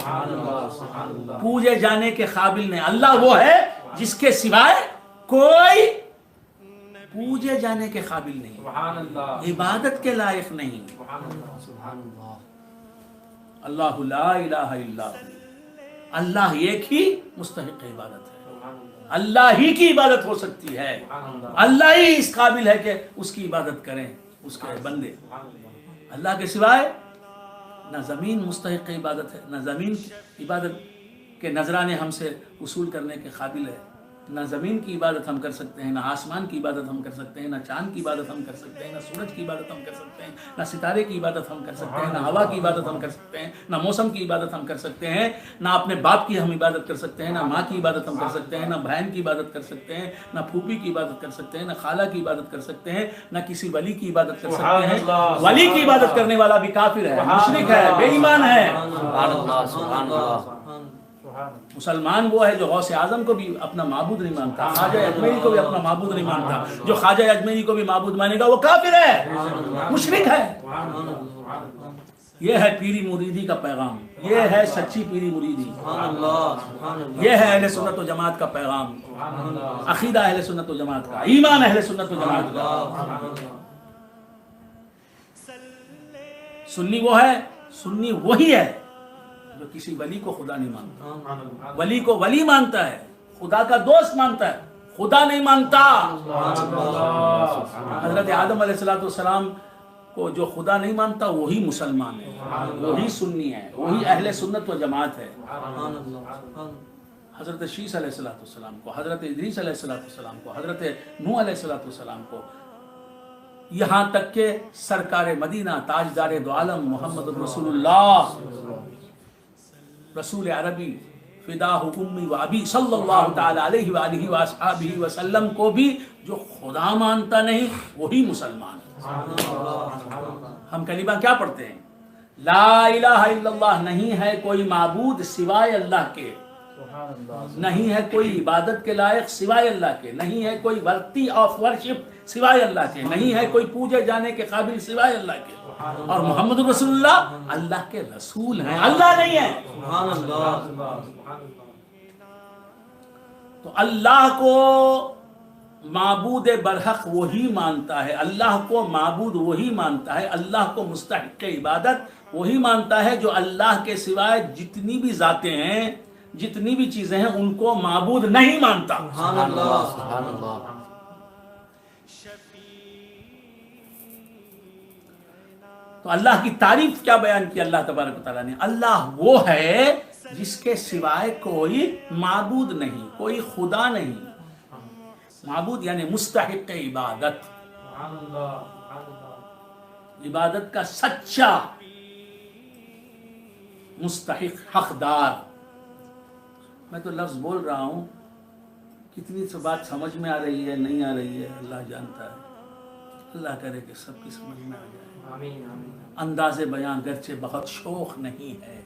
پوجے جانے کے قابل نہیں. اللہ وہ ہے جس کے سوائے کوئی پوجے جانے کے قابل نہیں، عبادت کے لائق نہیں. اللہ لا الہ الا ہو. اللہ ایک ہی مستحق عبادت ہے، اللہ ہی کی عبادت ہو سکتی ہے، اللہ ہی اس قابل ہے کہ اس کی عبادت کریں اس کے بندے. اللہ کے سوائے نہ زمین مستحق عبادت ہے، نہ زمین عبادت کے نذرانے ہم سے وصول کرنے کے قابل ہے. نہ زمین کی عبادت ہم کر سکتے ہیں، نہ آسمان کی عبادت ہم کر سکتے ہیں، نہ چاند کی عبادت ہم کر سکتے ہیں، نہ سورج کی عبادت ہم کر سکتے ہیں، نہ ستارے کی عبادت ہم کر سکتے ہیں، نہ ہوا کی عبادت ہم کر سکتے ہیں، نہ موسم کی عبادت ہم کر سکتے ہیں، نہ اپنے باپ کی ہم عبادت کر سکتے ہیں، نہ ماں کی عبادت ہم کر سکتے ہیں، نہ بہن کی عبادت کر سکتے ہیں، نہ پھوپھی کی عبادت کر سکتے ہیں، نہ خالہ کی عبادت کر سکتے ہیں، نہ کسی ولی کی عبادت کر سکتے ہیں. ولی کی عبادت کرنے والا بھی کافر ہے، مشرک ہے، بے ایمان ہے. مسلمان وہ ہے جو غوث اعظم کو بھی اپنا معبود نہیں مانتا، خواجہ اجمیری کو بھی اپنا معبود نہیں مانتا. جو خواجہ اجمیری کو بھی معبود مانے گا وہ کافر ہے، مشرک ہے. یہ ہے پیری مریدی کا پیغام، یہ ہے سچی پیری مریدی، یہ ہے اہل سنت و جماعت کا پیغام، عقیدہ اہل سنت و جماعت کا، ایمان اہل سنت و جماعت کا. سنی وہ ہے، سنی وہی ہے جو کسی ولی کو خدا نہیں مانتا. ولی کو ولی مانتا ہے، خدا کا دوست مانتا ہے، خدا نہیں مانتا. حضرت آدم علیہ السلام کو جو خدا نہیں مانتا وہی مسلمان ہے، وہی سنی ہے، وہی اہل سنت و جماعت ہے. حضرت شیس علیہ السلام کو، حضرت ادریس علیہ السلام کو، حضرت نوح علیہ السلام کو، یہاں تک کہ سرکار مدینہ تاجدار دو عالم محمد رسول اللہ، رسول عربی فداہ امی و ابی صلی اللہ تعالی علیہ وآلہ وآصحابہ وسلم کو بھی جو خدا مانتا نہیں وہی مسلمان. ہم کلمہ کیا پڑھتے ہیں؟ لا الہ الا اللہ، نہیں ہے کوئی معبود سوائے اللہ کے، نہیں ہے کوئی عبادت کے لائق سوائے اللہ کے، نہیں ہے کوئی ورتی آف ورشپ سوائے اللہ کے، نہیں ہے کوئی پوجے جانے کے قابل سوائے اللہ کے. اور محمد رسول اللہ اللہ کے رسول ہیں، اللہ نہیں ہے. تو اللہ کو معبود برحق وہی مانتا ہے، اللہ کو معبود وہی مانتا ہے، اللہ کو مستحق عبادت وہی مانتا ہے جو اللہ کے سوائے جتنی بھی ذاتیں ہیں، جتنی بھی چیزیں ہیں ان کو معبود نہیں مانتا. سبحان اللہ. تو اللہ کی تعریف کیا بیان کی اللہ تبارک و تعالیٰ نے؟ اللہ وہ ہے جس کے سوائے کوئی معبود نہیں، کوئی خدا نہیں. معبود یعنی مستحق عبادت، عبادت کا سچا مستحق، حقدار. میں تو لفظ بول رہا ہوں، کتنی سے بات سمجھ میں آ رہی ہے نہیں آ رہی ہے اللہ جانتا ہے. اللہ کرے کہ سب کی سمجھ میں آ جائے. آمین آمین. انداز بیان گرچہ بہت شوق نہیں ہے،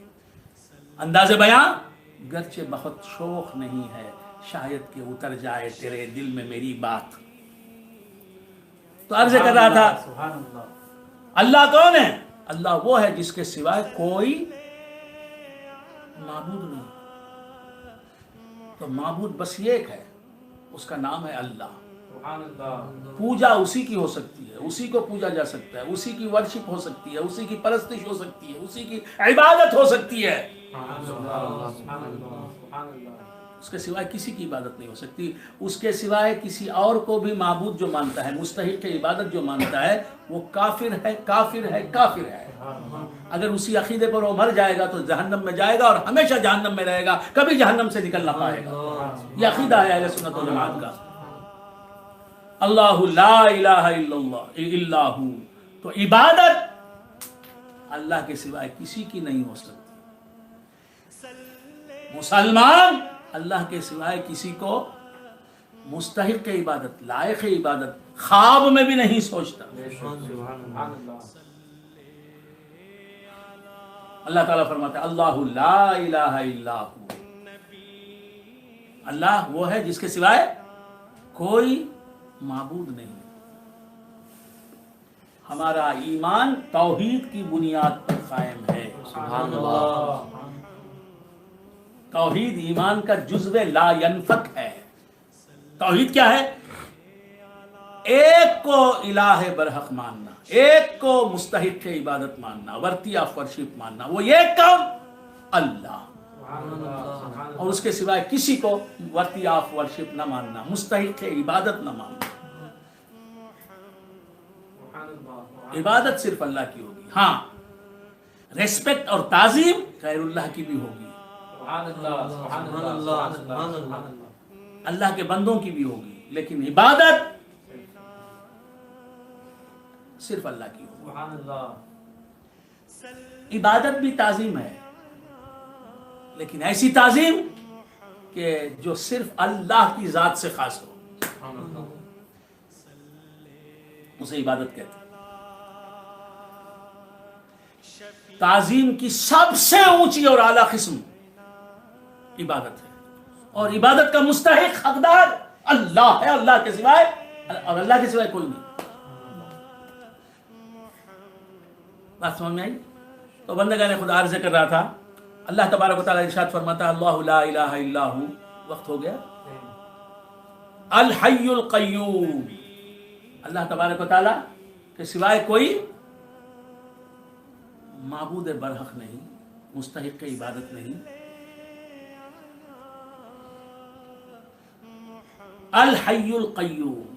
انداز بیان گرچہ بہت شوق نہیں ہے، شاید کہ اتر جائے تیرے دل میں میری بات. تو عرض کر رہا تھا سبحان اللہ. اللہ کون ہے؟ اللہ وہ ہے جس کے سوائے کوئی معبود نہیں. تو معبود بس یہ ایک ہے، اس کا نام ہے اللہ. سبحان اللہ. پوجا اسی کی ہو سکتی ہے، اسی کو پوجا جا سکتا ہے، اسی کی ورشپ ہو سکتی ہے، اسی کی پرستش ہو سکتی ہے، اسی کی عبادت ہو سکتی ہے. اس کے سوائے کسی کی عبادت نہیں ہو سکتی. اس کے سوائے کسی اور کو بھی معبود جو مانتا ہے، مستحق عبادت جو مانتا ہے، وہ کافر ہے، کافر ہے، کافر ہے. اگر اسی عقیدے پر وہ مر جائے گا تو جہنم میں جائے گا اور ہمیشہ جہنم میں رہے گا، کبھی جہنم سے نکل نہ پائے گا. یہ عقیدہ ہے اہل سنت والجماعت کا. اللہ لا الہ الا ہو. تو عبادت اللہ کے سوائے کسی کی نہیں ہو سکتی. مسلمان اللہ کے سوائے کسی کو مستحق عبادت، لائق عبادت خواب میں بھی نہیں سوچتا. اللہ تعالیٰ فرماتا ہے اللہ لا الہ الا ہو. اللہ وہ ہے جس کے سوائے کوئی معبود نہیں. ہمارا ایمان توحید کی بنیاد پر قائم ہے. سبحان اللہ. توحید ایمان کا جزو لا ینفک ہے. توحید کیا ہے؟ ایک کو الہ برحق ماننا، ایک کو مستحق عبادت ماننا، ورتی آف ورشپ ماننا. وہ ایک کون؟ اللہ. اور اس کے سوائے کسی کو ورتی آف ورشپ نہ ماننا، مستحق عبادت نہ ماننا. عبادت صرف اللہ کی ہوگی. ہاں، ریسپیکٹ اور تعظیم غیر اللہ کی بھی ہوگی، اللہ کے بندوں کی بھی ہوگی، لیکن عبادت صرف اللہ کی ہوگی. عبادت بھی تعظیم ہے، لیکن ایسی تعظیم کہ جو صرف اللہ کی ذات سے خاص ہو، اسے عبادت کہتے ہیں. تعظیم کی سب سے اونچی اور اعلیٰ قسم عبادت ہے، اور عبادت کا مستحق حقدار اللہ ہے، اللہ کے سوائے، اور اللہ کے سوائے کوئی نہیں. بات سمجھ میں آئی؟ تو بندگان خدا عرض کر رہا تھا اللہ تبارک و تعالیٰ ارشاد فرماتا ہے اللہ لا الہ الا ہو. وقت ہو گیا. الحی القیوم. اللہ تبارک و تعالیٰ کے سوائے کوئی معبود برحق نہیں، مستحق عبادت نہیں. الحی القیوم،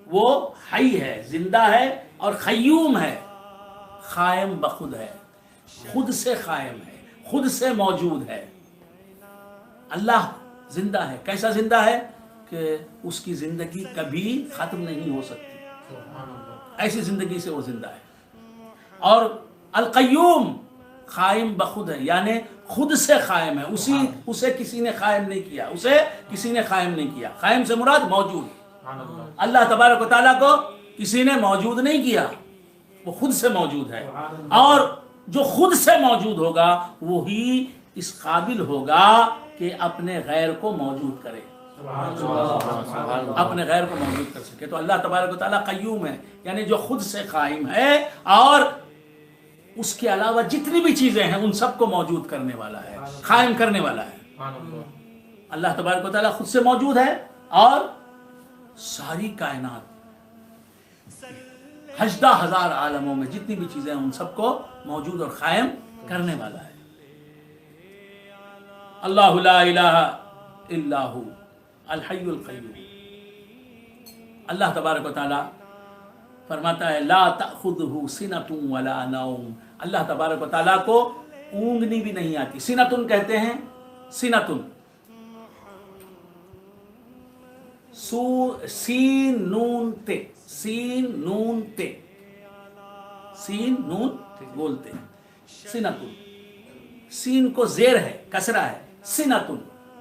وہ حی ہے، زندہ ہے، اور قیوم ہے، قائم بخود ہے، خود سے قائم ہے، خود سے موجود ہے. اللہ زندہ ہے. کیسا زندہ ہے؟ کہ اس کی زندگی کبھی ختم نہیں ہو سکتی، ایسی زندگی سے وہ زندہ ہے. اور القیوم قائم بخود ہے، یعنی خود سے قائم ہے. اسے کسی نے قائم نہیں کیا، اسے کسی نے قائم نہیں کیا. قائم سے مراد موجود. اللہ تبارک و تعالیٰ کو کسی نے موجود نہیں کیا، وہ خود سے موجود ہے. اور جو خود سے موجود ہوگا وہی اس قابل ہوگا کہ اپنے غیر کو موجود کرے، اپنے غیر کو موجود کر سکے. تو اللہ تبارک و تعالیٰ قیوم ہے، یعنی جو خود سے قائم ہے اور اس کے علاوہ جتنی بھی چیزیں ہیں ان سب کو موجود کرنے والا ہے، قائم کرنے والا ہے. اللہ تبارک و تعالیٰ خود سے موجود ہے اور ساری کائنات 18,000 عالموں میں جتنی بھی چیزیں ہیں ان سب کو موجود اور قائم کرنے والا ہے. اللہ لا الہ الا ہو الحی القیوم. اللہ تبارک و تعالی فرماتا ہے لا تأخذہ سنۃ ولا نوم. اللہ تبارک و تعالی کو اونگنی بھی نہیں آتی. سنۃ کہتے ہیں، سنۃ سین نون تے، سین نون تے، سین نون بولتے ہیں. سنۃ سین کو زیر ہے، کسرہ ہے، سنتن،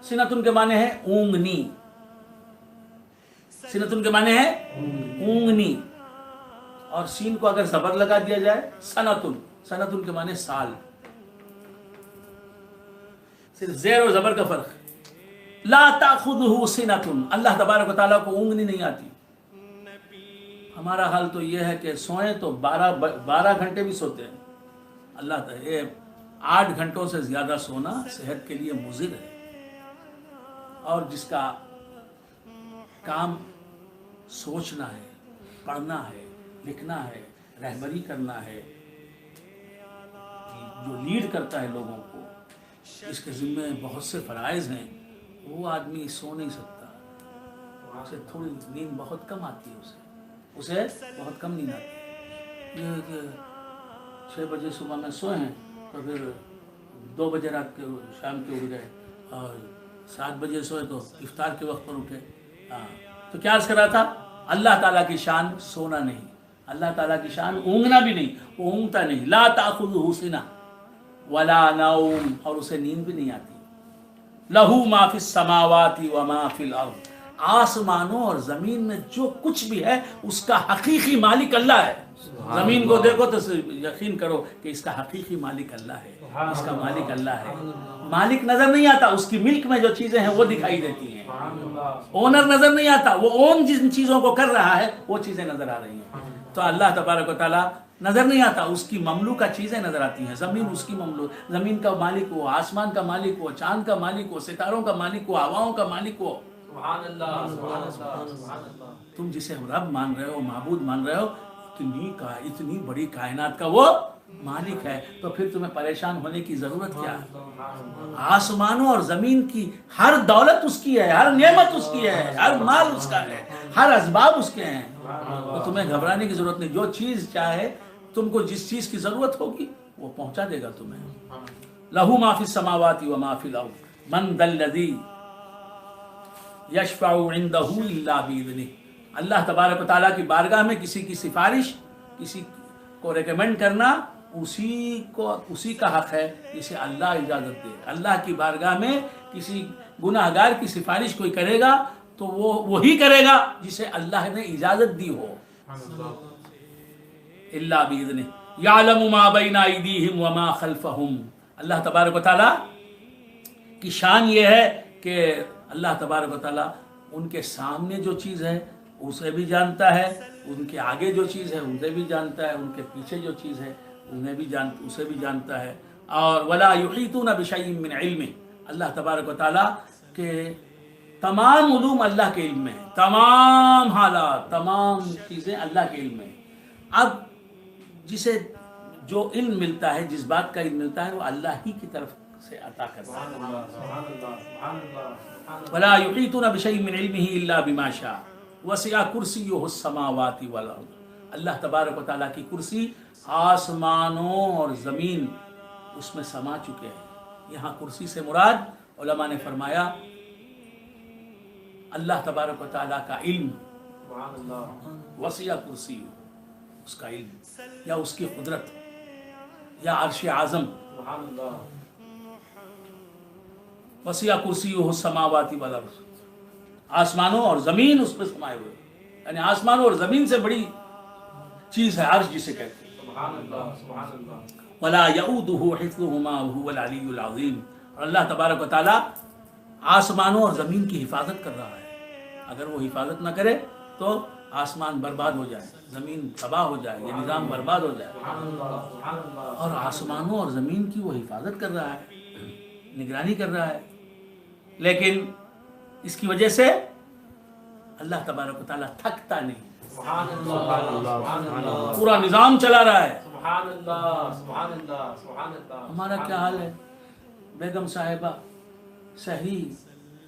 سنتن کے معنی ہے اونگنی، سنتن کے معنی ہے اونگنی، اور سین کو اگر زبر لگا دیا جائے سنتن، سنتن کے معنی سال، صرف زیر اور زبر کا فرق ہے۔ لا تأخذہ سنتن، اللہ تبارک و تعالیٰ کو اونگنی نہیں آتی۔ ہمارا حال تو یہ ہے کہ سوئیں تو 12 گھنٹے بھی سوتے ہیں، اللہ تعالیٰ یہ 8 گھنٹوں سے زیادہ سونا صحت کے لیے مضر ہے، اور جس کا کام سوچنا ہے، پڑھنا ہے، لکھنا ہے، رہبری کرنا ہے، جو لیڈ کرتا ہے لوگوں کو، اس کے ذمے بہت سے فرائض ہیں، وہ آدمی سو نہیں سکتا، اسے تھوڑی نیند بہت کم آتی ہے، اسے بہت کم نیند آتی ہے۔ یہ کہ 6 بجے صبح میں سوئے ہیں تو پھر 2 بجے رات کے شام کے اٹھ گئے، اور 7 بجے سوئے تو افطار کے وقت پر اٹھے۔ تو کیا عرض کر رہا تھا؟ اللہ تعالیٰ کی شان سونا نہیں، اللہ تعالیٰ کی شان اونگنا بھی نہیں، وہ اونگتا نہیں۔ لا تأخذہ سنہ ولا نوم، اور اسے نیند بھی نہیں آتی۔ لہو ما فی السماوات وما فی الارض، آسمانوں اور زمین میں جو کچھ بھی ہے اس کا حقیقی مالک اللہ ہے۔ زمین کو دیکھو تو یقین کرو کہ اس کا حقیقی مالک اللہ ہے، اس کا مالک اللہ ہے۔ مالک نظر نہیں آتا، اس کی ملک میں جو چیزیں ہیں وہ دکھائی دیتی ہیں۔ اونر نظر نہیں آتا، وہ اون جن چیزوں کو کر رہا ہے وہ چیزیں نظر آ رہی ہیں۔ تو اللہ تبارک و تعالیٰ نظر نہیں آتا، اس کی مملوکہ چیزیں نظر آتی ہیں۔ زمین اس کی مملوک، زمین کا مالک ہو، آسمان کا مالک ہو، چاند کا مالک ہو، ستاروں کا مالک ہو، ہواؤں کا مالک ہو۔ سبحان اللہ، سبحان اللہ، سبحان اللہ۔ تم جسے رب مان رہے ہو، معبود مان رہے ہو، اتنی بڑی کائنات کا وہ مالک ہے، تو پھر تمہیں پریشان ہونے کی ضرورت کیا ہے؟ آسمانوں اور زمین کی ہر دولت اس کی ہے، ہر نعمت اس کی ہے، ہر مال اس کا ہے، ہر اسباب اس کے ہیں، تو تمہیں گھبرانے کی ضرورت نہیں۔ جو چیز چاہے، تم کو جس چیز کی ضرورت ہوگی وہ پہنچا دے گا تمہیں۔ لہو ما فی السماوات وما فی الارض من ذا الذی یشفع عندہ الا باذنہ، اللہ تبارک و تعالیٰ کی بارگاہ میں کسی کی سفارش، کسی کو ریکمینڈ کرنا اسی کا حق ہے جسے اللہ اجازت دے۔ اللہ کی بارگاہ میں کسی گناہ گار کی سفارش کوئی کرے گا تو وہ وہی کرے گا جسے اللہ نے اجازت دی ہو۔ الا باذنہ یعلم ما بین ایدیہم وما خلفہم، اللہ تبارک و تعالیٰ کی شان یہ ہے کہ اللہ تبارک و تعالیٰ ان کے سامنے جو چیز ہے اسے بھی جانتا ہے، ان کے آگے جو چیز ہے اسے بھی جانتا ہے، ان کے پیچھے جو چیز ہے اسے بھی جانتا ہے۔ اور ولا یحیطون بشیء من علمہ، اللہ تبارک و تعالیٰ کے تمام علوم اللہ کے علم میں ہیں، تمام حالات، تمام چیزیں اللہ کے علم میں ہیں۔ اب جسے جو علم ملتا ہے، جس بات کا علم ملتا ہے، وہ اللہ ہی کی طرف سے عطا کرتا ہے۔ سبحان اللہ، سبحان اللہ، سبحان اللہ۔ ولا یحیطون بشیء من علمہ الا بما شاء وسع کرسیہ السماوات والارض، اللہ تبارک و تعالیٰ کی کرسی آسمانوں اور زمین اس میں سما چکے ہیں۔ یہاں کرسی سے مراد علماء نے فرمایا اللہ تبارک و تعالیٰ کا علم، سبحان اللہ، وسع کرسی، اس کا علم یا اس کی قدرت یا عرش اعظم، سبحان اللہ۔ وسع کرسیہ السماوات والارض، آسمانوں اور زمین اس پہ سمائے ہوئے، یعنی آسمانوں اور زمین سے بڑی چیز ہے عرش جسے کہتے ہیں۔ سبحان اللہ، سبحان اللہ۔ ولا یؤودہ حفظہما وہو العلی العظیم، اور اللہ تبارک و تعالیٰ آسمانوں اور زمین کی حفاظت کر رہا ہے۔ اگر وہ حفاظت نہ کرے تو آسمان برباد ہو جائے، زمین تباہ ہو جائے، یہ نظام برباد ہو جائے۔ سبحان اللہ، سبحان اللہ۔ اور آسمانوں اور زمین کی وہ حفاظت کر رہا ہے، نگرانی کر رہا ہے، لیکن اس کی وجہ سے اللہ تبارک و تعالیٰ تھکتا نہیں، سبحان اللہ، سبحان اللہ۔ پورا نظام چلا رہا ہے۔ سبحان اللہ، سبحان اللہ، سبحان اللہ۔ ہمارا کیا حال ہے؟ بیگم صاحبہ سحری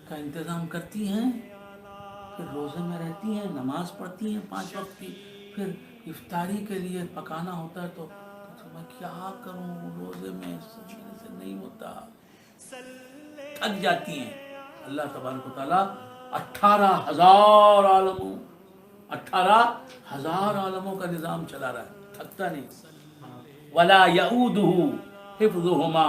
کا انتظام کرتی ہیں، پھر روزے میں رہتی ہیں، نماز پڑھتی ہیں 5 وقت کی، پھر افطاری کے لیے پکانا ہوتا ہے تو میں کیا کروں، روزے میں میرے سے نہیں ہوتا، تھک جاتی ہیں۔ اللہ تبارک و تعالیٰ 18,000 عالموں 18,000 عالموں کا نظام چلا رہا ہے، تھکتا نہیں۔ ولا یؤودہ حفظہما،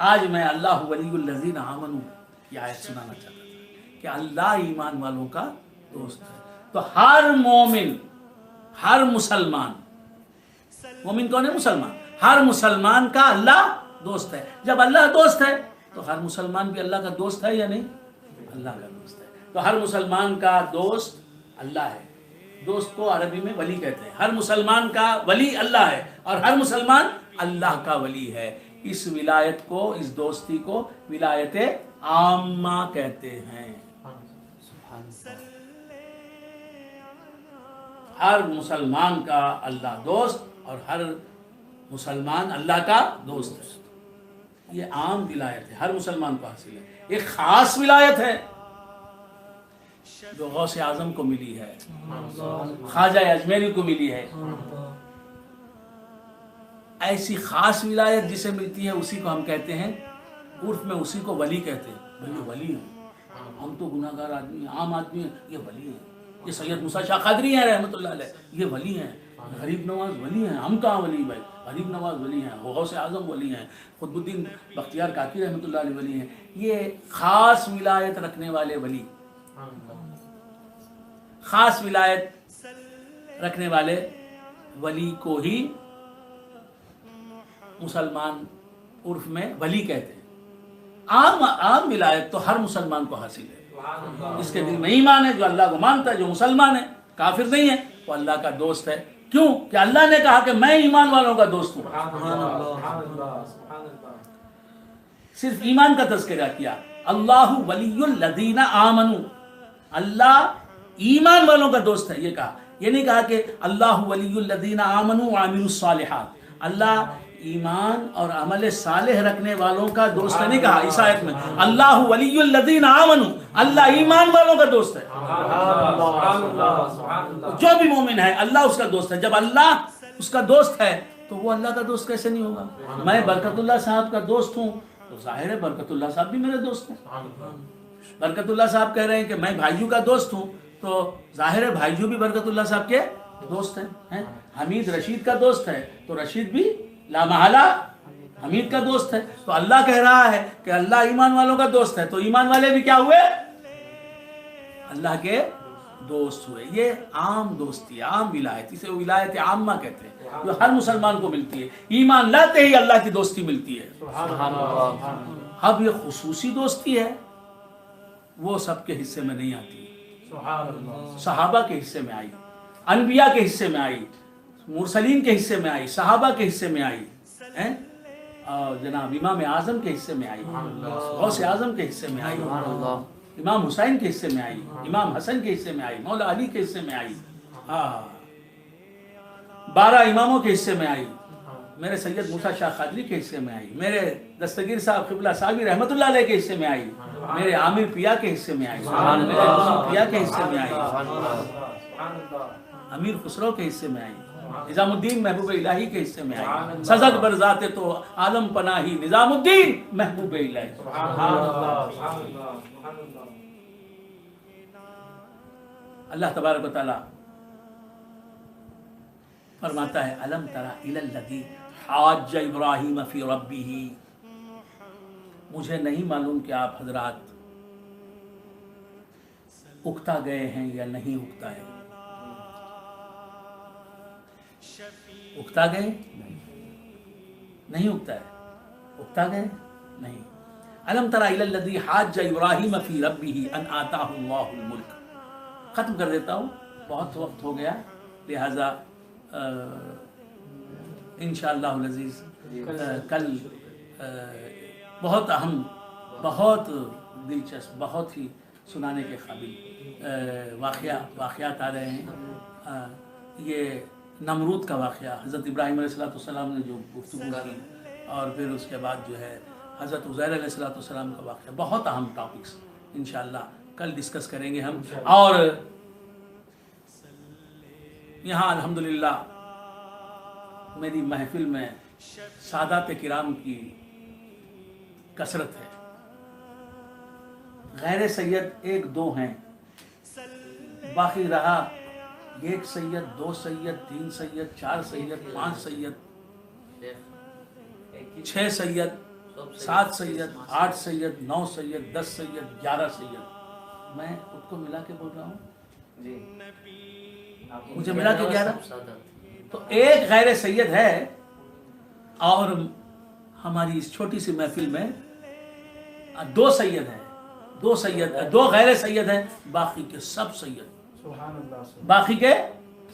آج میں اللہ ولی الذین آمنوا کی آیت سنانا چاہتا تھا کہ اللہ ایمان والوں کا دوست ہے. تو ہر مومن، ہر مسلمان، مومن کون ہے؟ مسلمان. ہر مسلمان کا اللہ دوست ہے. جب اللہ دوست ہے تو ہر مسلمان بھی اللہ کا دوست ہے یا نہیں؟ اللہ کا دوست ہے. تو ہر مسلمان کا دوست اللہ ہے. دوست کو عربی میں ولی کہتے ہیں. ہر مسلمان کا ولی اللہ ہے اور ہر مسلمان اللہ کا ولی ہے. اس ولایت کو، اس دوستی کو ولایت عامہ کہتے ہیں. ہر مسلمان کا اللہ دوست اور ہر مسلمان اللہ کا دوست ہے. یہ عام ولایت ہے، ہر مسلمان کو حاصل ہے. ایک خاص ولایت ہے جو غوث اعظم کو ملی ہے، خواجہ اجمیری کو ملی ہے. ایسی خاص ولایت جسے ملتی ہے اسی کو ہم کہتے ہیں، عرف میں اسی کو ولی کہتے ہیں. یہ ولی ہیں، ہم تو گناہ گار آدمی ہیں، عام آدمی ہیں، یہ ولی ہیں. یہ سید موسیٰ شاہ قادری ہیں رحمۃ اللہ علیہ، یہ ولی ہیں. غریب نواز ولی ہیں. ہم کہاں ولی بھائی؟ غریب نواز ولی ہیں، غوث اعظم ولی ہیں، قطب الدین بختیار کاکی رحمۃ اللہ علیہ ولی ہیں. یہ خاص ولایت رکھنے والے ولی، خاص ولایت رکھنے والے ولی کو ہی مسلمان عرف میں ولی کہتے ہیں. عام ولایت تو ہر مسلمان کو حاصل ہے. اس کے دل میں ایمان ہے، جو اللہ کو مانتا ہے، جو مسلمان ہے، کافر نہیں ہے، وہ اللہ کا دوست ہے. کیوں؟ کہ اللہ نے کہا کہ میں ایمان والوں کا دوست ہوں. صرف ایمان کا تذکرہ کیا. اللہ ولی الذین آمنوا، اللہ ایمان والوں کا دوست ہے. یہ کہا، یہ نہیں کہا کہ اللہ ولی الذین آمنوا وعملوا الصالحات. اللہ ایمان اور عمل صالح رکھنے والوں کا دوست ہے نہیں کہا. اس آیت میں اللہ ولی الذین آمنوا، اللہ ایمان والوں کا دوست ہے. جو بھی مومن ہے اللہ اس کا دوست ہے. جب اللہ اس کا دوست ہے تو وہ اللہ کا دوست کیسے نہیں ہوگا؟ میں برکت اللہ صاحب کا دوست ہوں تو ظاہر ہے برکت اللہ صاحب بھی میرے دوست ہیں. برکت اللہ صاحب کہہ رہے ہیں کہ میں بھائیو کا دوست ہوں تو ظاہر ہے بھائیو بھی برکت اللہ صاحب کے دوست ہیں. حمید رشید کا دوست ہے تو رشید بھی لا محالہ حمید کا دوست ہے. تو اللہ کہہ رہا ہے کہ اللہ ایمان والوں کا دوست ہے تو ایمان والے بھی کیا ہوئے؟ اللہ کے دوست ہوئے. یہ عام دوستی، عام ولایت، اسے ولایت عامہ کہتے ہیں، جو ہر مسلمان کو ملتی ہے. ایمان لاتے ہی اللہ کی دوستی ملتی ہے. اب یہ خصوصی دوستی ہے، وہ سب کے حصے میں نہیں آتی. صحابہ کے حصے میں آئی، انبیاء کے حصے میں آئی، مرسلین کے حصے میں آئی، صحابہ کے حصے میں آئی، اور جناب امام اعظم کے حصے میں آئی، غوث اعظم کے حصے میں آئی، امام حسین کے حصے میں آئی، امام حسن کے حصے میں آئی، مولا علی کے حصے میں آئی، 12 اماموں کے حصے میں آئی، میرے سید موسیٰ شاہ قادری کے حصے میں آئی، میرے دستگیر صاحب قبلہ صاحبی رحمۃ اللہ علیہ کے حصے میں آئی، میرے عامر پیا کے حصے میں آئی، میرے مسلم پیا کے حصے میں آئی، امیر خسرو کے حصے میں آئی، نظام الدین محبوب الہی کے حصے میں آئی. سزد برذات تو عالم پناہی نظام الدین محبوب الہی. اللہ تبارک و تعالی فرماتا ہے الم تر الی الذی حاج ابراہیم فی ربہ. مجھے نہیں معلوم کہ آپ حضرات اکتا گئے ہیں یا نہیں اکتا ہے. اکتا گئے؟ نہیں اکتا ہے. اکتا گئے؟ نہیں. الم تر الی الذی حاج ابراہیم فی ربہ ان آتاہ اللہ الملک. ختم کر دیتا ہوں، بہت وقت ہو گیا، لہذا انشاءاللہ العزیز کل بہت اہم، بہت دلچسپ، بہت ہی سنانے کے قابل واقعات آ رہے ہیں. یہ نمرود کا واقعہ، حضرت ابراہیم علیہ السلام نے جو گفتگو کی، اور پھر اس کے بعد جو ہے حضرت عزیر علیہ السلام کا واقعہ. بہت اہم ٹاپکس انشاءاللہ کل ڈسکس کریں گے ہم. اور یہاں الحمدللہ میری محفل میں سادات کرام کی کثرت ہے. غیر سید 1-2 ہیں، باقی رہا 1 سید، 2 سید، 3 سید، 4 سید، 5 سید، 6 سید، 7 سید 8 سید 9 سید 10 سید 11 سید میں خود کو ملا کے بول رہا ہوں جی مجھے ملا کے 11 تو ایک غیر سید ہے اور ہماری اس چھوٹی سی محفل میں 2 سید ہیں 2 غیر سید ہیں باقی کے سب سید سبحان اللہ باقی کے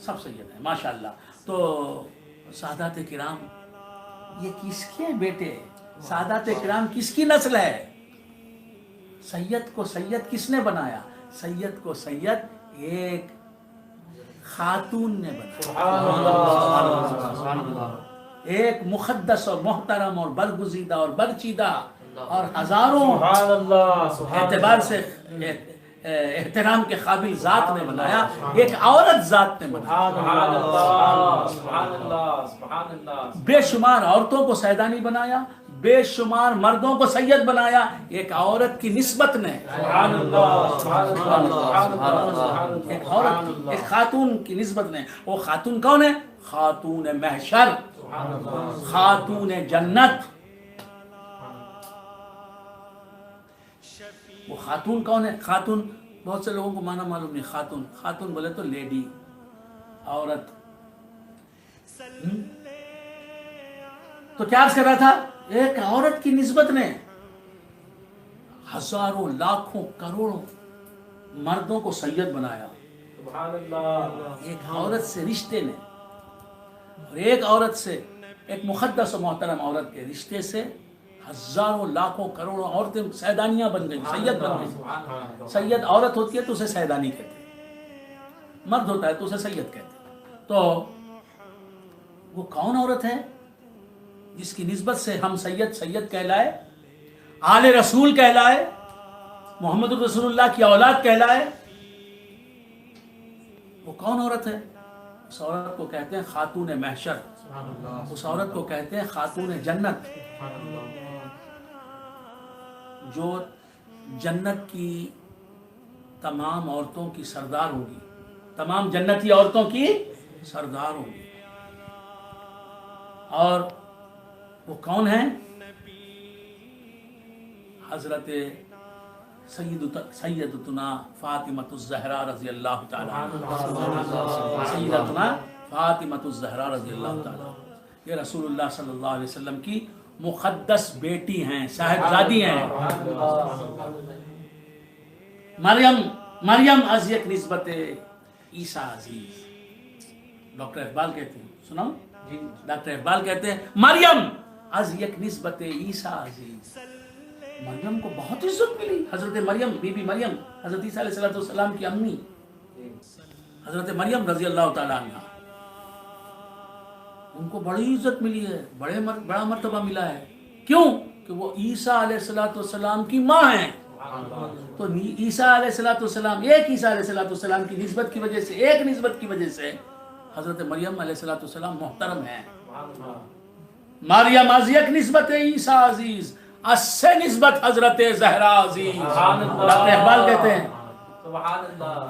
سب سید ہیں ماشاءاللہ. تو سادات کرام یہ کس کے بیٹے سادات کرام کس کی نسل ہے؟ سید کو سید کس نے بنایا؟ سید کو سید ایک خاتون نے بنایا. سبحان اللہ ایک مقدس اور محترم اور برگزیدہ اور برچیدہ اور ہزاروں سبحان اللہ اعتبار سے احترام کے قابل ذات نے بنایا. ایک عورت ذات نے بنایا. سبحان اللہ سبحان اللہ سبحان اللہ بے شمار عورتوں کو سیدانی بنایا بے شمار مردوں کو سید بنایا. ایک عورت کی نسبت نے سبحان اللہ سبحان اللہ سبحان اللہ ایک عورت ایک خاتون کی نسبت نے. وہ خاتون کون ہے؟ خاتون محشر سبحان اللہ خاتون جنت. وہ خاتون کون ہے؟ خاتون بہت سے لوگوں کو معنی معلوم نہیں. خاتون بولے تو لیڈی عورت. تو کیا عرض کر رہا تھا؟ ایک عورت کی نسبت نے ہزاروں لاکھوں کروڑوں مردوں کو سید بنایا. سبحان اللہ ایک عورت سے رشتے نے اور ایک عورت سے ایک مقدس و محترم عورت کے رشتے سے ہزاروں لاکھوں کروڑوں عورتیں سیدانیاں بن گئیں سید بن گئیں. سبحان اللہ سید عورت ہوتی ہے تو اسے سیدانی کہتے ہیں. مرد ہوتا ہے تو اسے سید کہتے ہیں. تو وہ کون عورت ہے جس کی نسبت سے ہم سید کہلائے آل رسول کہلائے محمد الرسول اللہ کی اولاد کہلائے؟ وہ کون عورت ہے؟ اس عورت کو کہتے ہیں خاتون محشر. اس عورت کو کہتے ہیں خاتون جنت جو جنت کی تمام عورتوں کی سردار ہوگی. تمام جنتی عورتوں کی سردار ہوگی. اور وہ کون ہیں؟ حضرت سیدتنا فاطمۃ الزہرا رضی اللہ تعالی عنہا. سیدتنا فاطمۃ الزہرا رضی اللہ تعالی عنہا یہ رسول اللہ صلی اللہ علیہ وسلم کی مقدس بیٹی ہیں صاحبزادی ہیں. مریم از یک نسبت عیسیٰ عزیز. ڈاکٹر اقبال کہتے ہیں سناؤ ڈاکٹر اقبال کہتے ہیں مریم از یک نسبت عیسیٰ عزیز. مریم کو بہت عزت ملی. حضرت مریم بی بی مریم حضرت عیسیٰ علیہ السلام کی امی حضرت مریم رضی اللہ تعالی عنہ ان کو بڑی عزت ملی ہے. بڑا مرتبہ ملا ہے. کیوں کہ وہ عیسیٰ علیہ السلام کی ماں ہیں. تو عیسیٰ علیہ السلام ایک عیسیٰ علیہ السلام کی نسبت کی وجہ سے ایک نسبت کی وجہ سے حضرت مریم علیہ السلام محترم ہیں. مریم از یک نسبت عیسیٰ عزیز اس سے نسبت حضرت زہرا عزیز. ڈاکٹر اقبال کہتے ہیں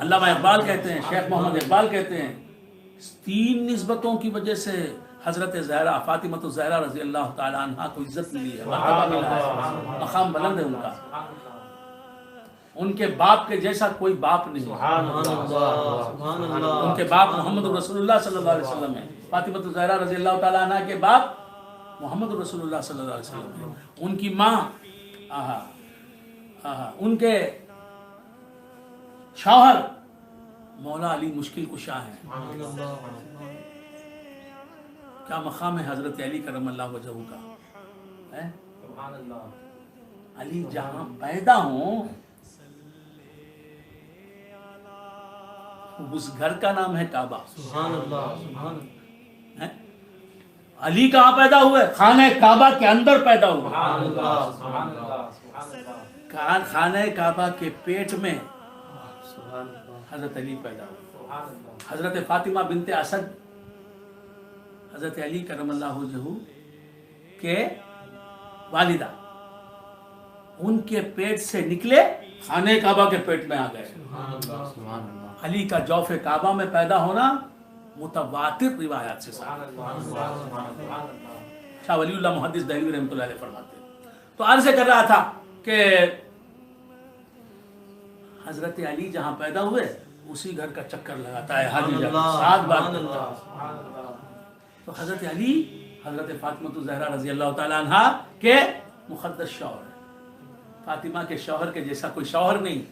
علامہ اقبال کہتے ہیں شیخ محمد اقبال کہتے ہیں 3 نسبتوں کی وجہ سے حضرت زہرا فاطمۃ الزہرا رضی اللہ تعالی عنہا کو عزت ملی ہے مرتبہ ملا ہے مقام بلند ہے ان کا. ان کے باپ کے جیسا کوئی باپ نہیں. ان کے باپ محمد رسول اللہ صلی اللہ علیہ وسلم ہیں. فاطمۃ الزہرا رضی اللہ تعالی عنہا کے باپ محمد رسول اللہ صلی اللہ علیہ وسلم ہیں. ان کی ماں ان کے شوہر مولا علی مشکل کشا ہیں. کیا مقام ہے حضرت علی کرم اللہ وجہہ کا. علی جہاں پیدا ہوں اس گھر کا نام ہے کعبہ. علی کہاں پیدا ہوئے؟ خانہ کعبہ کے اندر پیدا ہوئے. خانہ کعبہ کے پیٹ میں حضرت علی پیدا ہوئے. حضرت فاطمہ بنت اسد حضرت علی کرم اللہ وجہہ کے والدہ ان کے پیٹ سے نکلے خانہ کعبہ کے پیٹ میں آ گئے. علی کا جوف کعبہ میں پیدا ہونا متواتر روایات سے ثابت. شاہ ولی اللہ محدث دہلوی رحمۃ اللہ علیہ فرماتے ہیں تو عرض کر رہا تھا کہ حضرت علی جہاں پیدا ہوئے اسی گھر کا چکر لگاتا ہے حاجی جا کے 7 بار. تو حضرت علی حضرت فاطمہ الزہرا رضی اللہ تعالی عنہا کے مقدس شوہر ہیں. فاطمہ کے شوہر کے جیسا کوئی شوہر نہیں.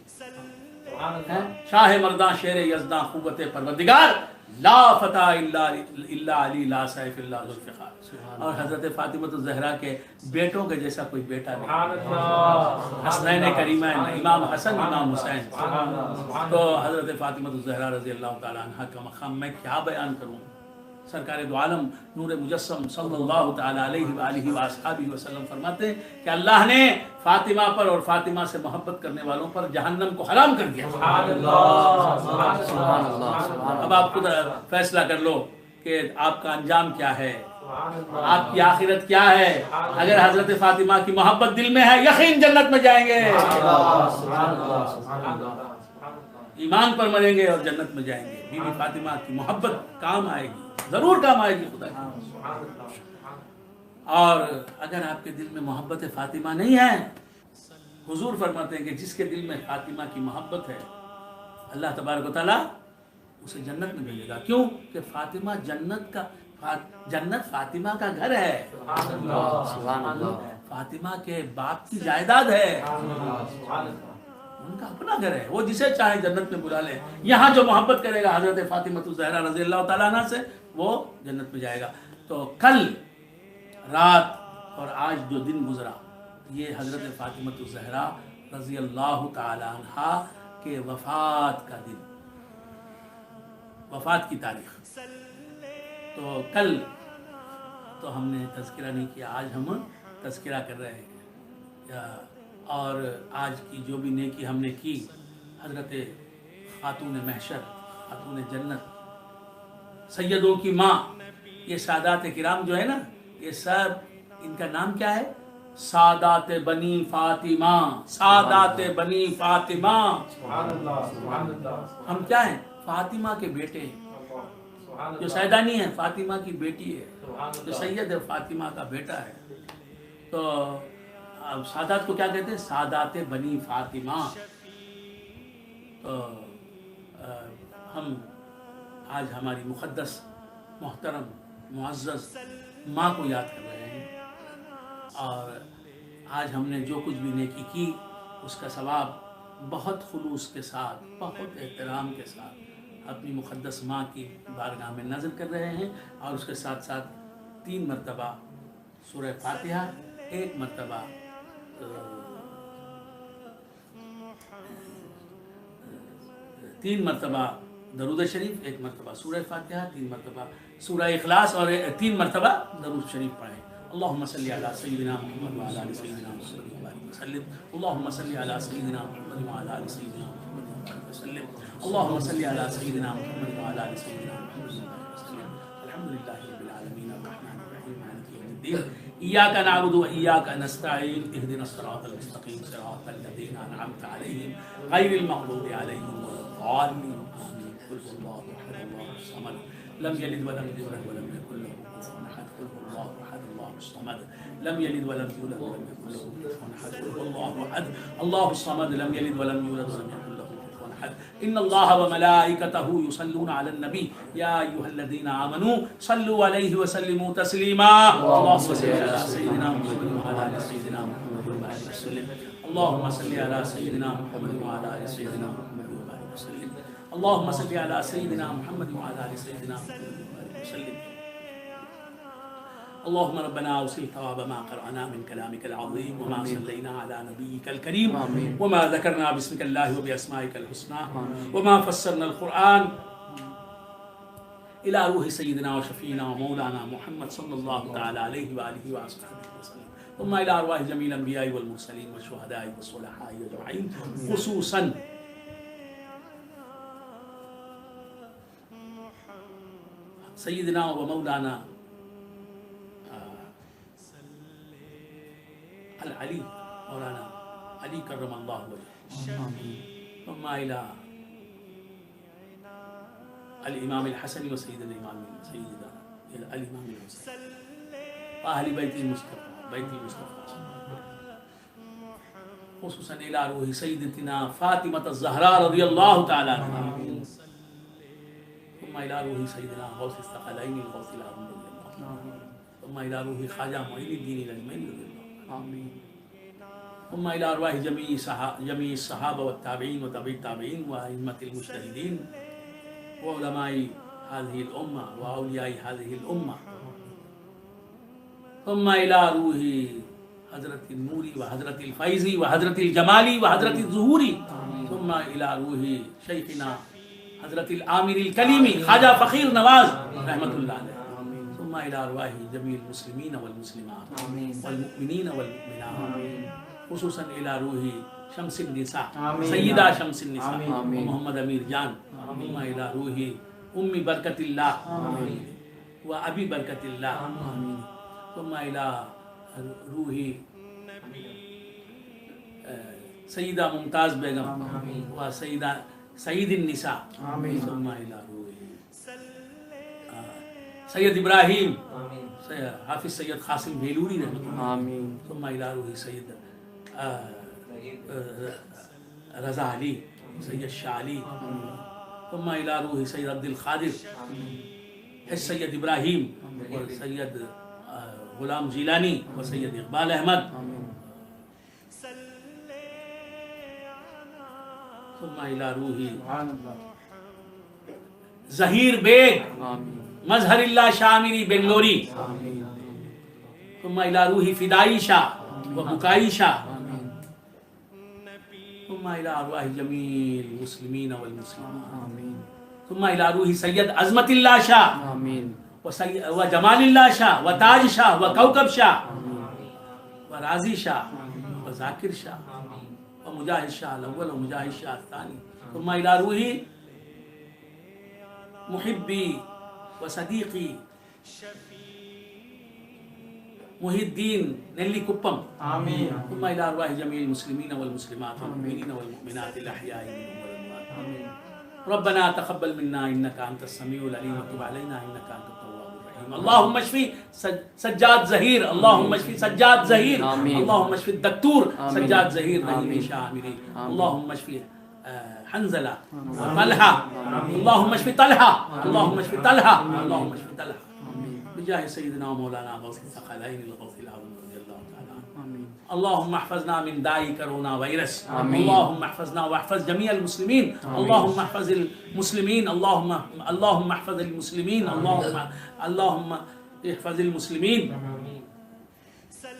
شاہ مرداں شیر یزداں قوت پروردگار لا فتح الا علی لا سیف الا ذوالفقار. اور حضرت فاطمہ الزہرا کے بیٹوں کے جیسا کوئی بیٹا نہیں. حسنین کریمین امام حسن امام حسین. تو حضرت فاطمہ الزہرا رضی اللہ تعالی عنہ کا مقام میں کیا بیان کروں. سرکار دو عالم نور مجسم صلی اللہ تعالی علیہ وآلہ وآصحابہ وسلم فرماتے ہیں کہ اللہ نے فاطمہ پر اور فاطمہ سے محبت کرنے والوں پر جہنم کو حرام کر دیا. اب آپ خود فیصلہ کر لو کہ آپ کا انجام کیا ہے, آپ کی آخرت کیا ہے. اگر حضرت فاطمہ کی محبت دل میں ہے یقین جنت میں جائیں گے, ایمان پر مریں گے اور جنت میں جائیں گے. بی بی فاطمہ کی محبت کام آئے گی, ضرور کام آئے گی خدا کی. اور اگر آپ کے دل میں محبت فاطمہ نہیں ہے, حضور فرماتے ہیں کہ جس کے دل میں فاطمہ کی محبت ہے اللہ تبارک و تعالیٰ اسے جنت میں بھیجے گا. کیوں کہ فاطمہ جنت فاطمہ کا گھر ہے, فاطمہ کے باپ کی جائیداد ہے, ان کا اپنا گھر ہے. وہ جسے چاہے جنت میں بلا لے. یہاں جو محبت کرے گا حضرت فاطمہ الزہرا رضی اللہ تعالیٰ عنہ سے وہ جنت میں جائے گا. تو کل رات اور آج جو دن گزرا یہ حضرت فاطمہ الزہرا رضی اللہ تعالی عنہا کے وفات کا دن, وفات کی تاریخ. تو کل تو ہم نے تذکرہ نہیں کیا, آج ہم تذکرہ کر رہے ہیں. اور آج کی جو بھی نیکی ہم نے کی, حضرت خاتون محشر, خاتون جنت, سیدوں کی ماں, یہ سادات کرام جو ہے نا, یہ سب ان کا نام کیا ہے؟ سادات بنی فاطمہ. سادات بنی فاطمہ. ہم کیا ہیں؟ فاطمہ کے بیٹے. جو سیدانی ہے فاطمہ کی بیٹی ہے, جو سید ہے فاطمہ کا بیٹا ہے. تو سادات کو کیا کہتے ہیں؟ سادات بنی فاطمہ. تو ہم آج ہماری مقدس محترم معزز ماں کو یاد کر رہے ہیں. اور آج ہم نے جو کچھ بھی نیکی کی اس کا ثواب بہت خلوص کے ساتھ, بہت احترام کے ساتھ اپنی مقدس ماں کی بارگاہ میں نظر کر رہے ہیں. اور اس کے ساتھ ساتھ 3 مرتبہ سورہ فاتحہ, 1 مرتبہ تین مرتبہ درود شریف, 1 مرتبہ سورہ فاتحہ, 3 مرتبہ سورہ اخلاص اور 3 مرتبہ درود شریف پڑھیں. اللہم صلی علی سیدنا محمد وعلی آل سیدنا محمد وبارک وسلم. اللہم صلی علی سیدنا محمد وعلی آل سیدنا محمد وبارک وسلم. اللہم صلی علی سیدنا محمد وعلی آل سیدنا محمد وبارک وسلم. الحمدللہ رب العالمین الرحمن الرحیم مالک یوم الدین. ایاک نعبد و ایاک نستعین اهدنا الصراط المستقیم صراط الذین انعمت علیہم غیر المغضوب علیہم ولا الضالین. آمین. قل هو اللہ احد اللہ الصمد لم یلد ولم یولد ولم یکن له کفوا احد. قل هو اللہ احد اللہ الصمد لم یلد ولم یولد ولم یکن له کفوا احد. قل هو اللہ احد اللہ الصمد لم یلد ولم یولد ولم یکن له کفوا احد. ان اللہ وملائکته یصلون علی النبی یا ایھا الذین آمنوا صلوا علیہ وسلموا تسلیما. اللهم صل علی سیدنا محمد وعلی آل سیدنا محمد وبارک وسلم. اللهم صل علی سیدنا محمد وعلی آل سیدنا محمد وبارک وسلم. اللهم صل علی سیدنا محمد وعلی آل سیدنا محمد وبارک وسلم. اللهم ربنا اوصل ثواب ما قرأنا من كلامك العظيم وما صلينا على نبيك الكريم وما ذكرنا باسمك الله وبأسمائك الحسنى وما فسرنا القرآن إلى روح سيدنا وشفينا ومولانا محمد صلى الله تعالى عليه وآله وأصحابه وسلم. ثم إلى أرواح جميع الأنبياء والمرسلين والشهداء والصلحاء أجمعين, خصوصا سيدنا ومولانا العلی مولانا علی کرم اللہ وجہ. ثم الى الامام الحسن و سید الامام سیدنا الامام الحسن اہل بیت المصطفى خصوصاً إلى روح سيدتنا فاطمة الزهراء رضي الله تعالى عنها، ثم إلى روح سيدنا غوث الثقلين الغوث الأعظم رضي الله عنه، ثم إلى روح خواجہ معین الدین الأجمعین رضي الله عنه، ثم إلى أرواح جميع الصحابة والتابعين وتابعي التابعين وأئمة المجتهدين وعلماء هذه الأمة وأولياء هذه الأمة، ثم إلى روح حضرت النوری وحضرت الفیضی وحضرت الجمالی وحضرت الظہوری، ثم إلى روح شیخنا حضرت العامر الکلیمی خواجہ فقیر نواز رحمۃ اللہ علیہ، ثم إلى أرواح جميع المسلمين والمسلمات والمؤمنين والمؤمنات، خصوصاً إلى روح شمس النساء سیدہ شمس النساء محمد امیر جان، ثم إلى روح برکت اللہ و ابی برکت اللہ، ثم إلى روح سیدہ ممتاز بیگم و سیدہ سید النساء، ثم إلى روح سید ابراہیم حافظ سید قاسم بھیلوری رحمۃ اللہ، ثم إلى روح سید رضا علی سید شاہ علی، ثم إلى روح سید عبد القادر سید ابراہیم و سید غلام جیلانی و سید اقبال احمد، ثم إلى روح ظہیر بیگ مظہر اللہ شامری بنگلوری، ثم إلى روح فدائی شاہ و بکائی شاہ، ثم إلى أرواح جميع المسلمين والمسلمات، ثم إلى روح سید عظمت اللہ شاہ و جمال اللہ شاہ و تاج شاہ و کوکب شاہ و راضی شاہ و ذاکر شاہ و مجاہد شاہ الاول و مجاہد شاہ الثانی، ثم إلى روح محبی و صدیقی محی الدین نیلی کپم، ثم إلى أرواح جميع المسلمين والمسلمات والمؤمنين والمؤمنات الأحياء منهم والأموات، ربنا تقبل منا إنك أنت السميع العليم وتب علينا إنك أنت التواب الرحيم، اللهم اشفي سجاد ظہیر، اللهم اشفي سجاد ظہیر، اللهم اشفي الدكتور سجاد ظہیر رحیم شاہ عامری، اللهم اشفي حنزلہ وطلحہ، اللهم اشفي طلحہ، اللهم اشفي طلحہ، اللهم اشفي طلحہ، بجاہ سیدنا مولانا غوث الثقلین الغوث الأعظم رضی اللہ تعالی عنہ، اللهم احفظنا من دائی کرونا وائرس، اللهم احفظنا واحفظ جميع المسلمين، اللهم احفظ المسلمين، اللهم احفظ المسلمين، اللهم احفظ المسلمين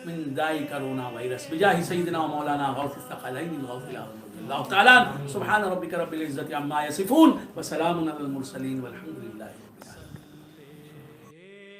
من دائی کرونا وائرس، بجاہ سیدنا مولانا غوث الثقلین الغوث الأعظم رضی اللہ تعالی عنہ، سبحان ربک رب العزة عما یصفون وسلام علی المرسلین والحمد للہ رب العالمین۔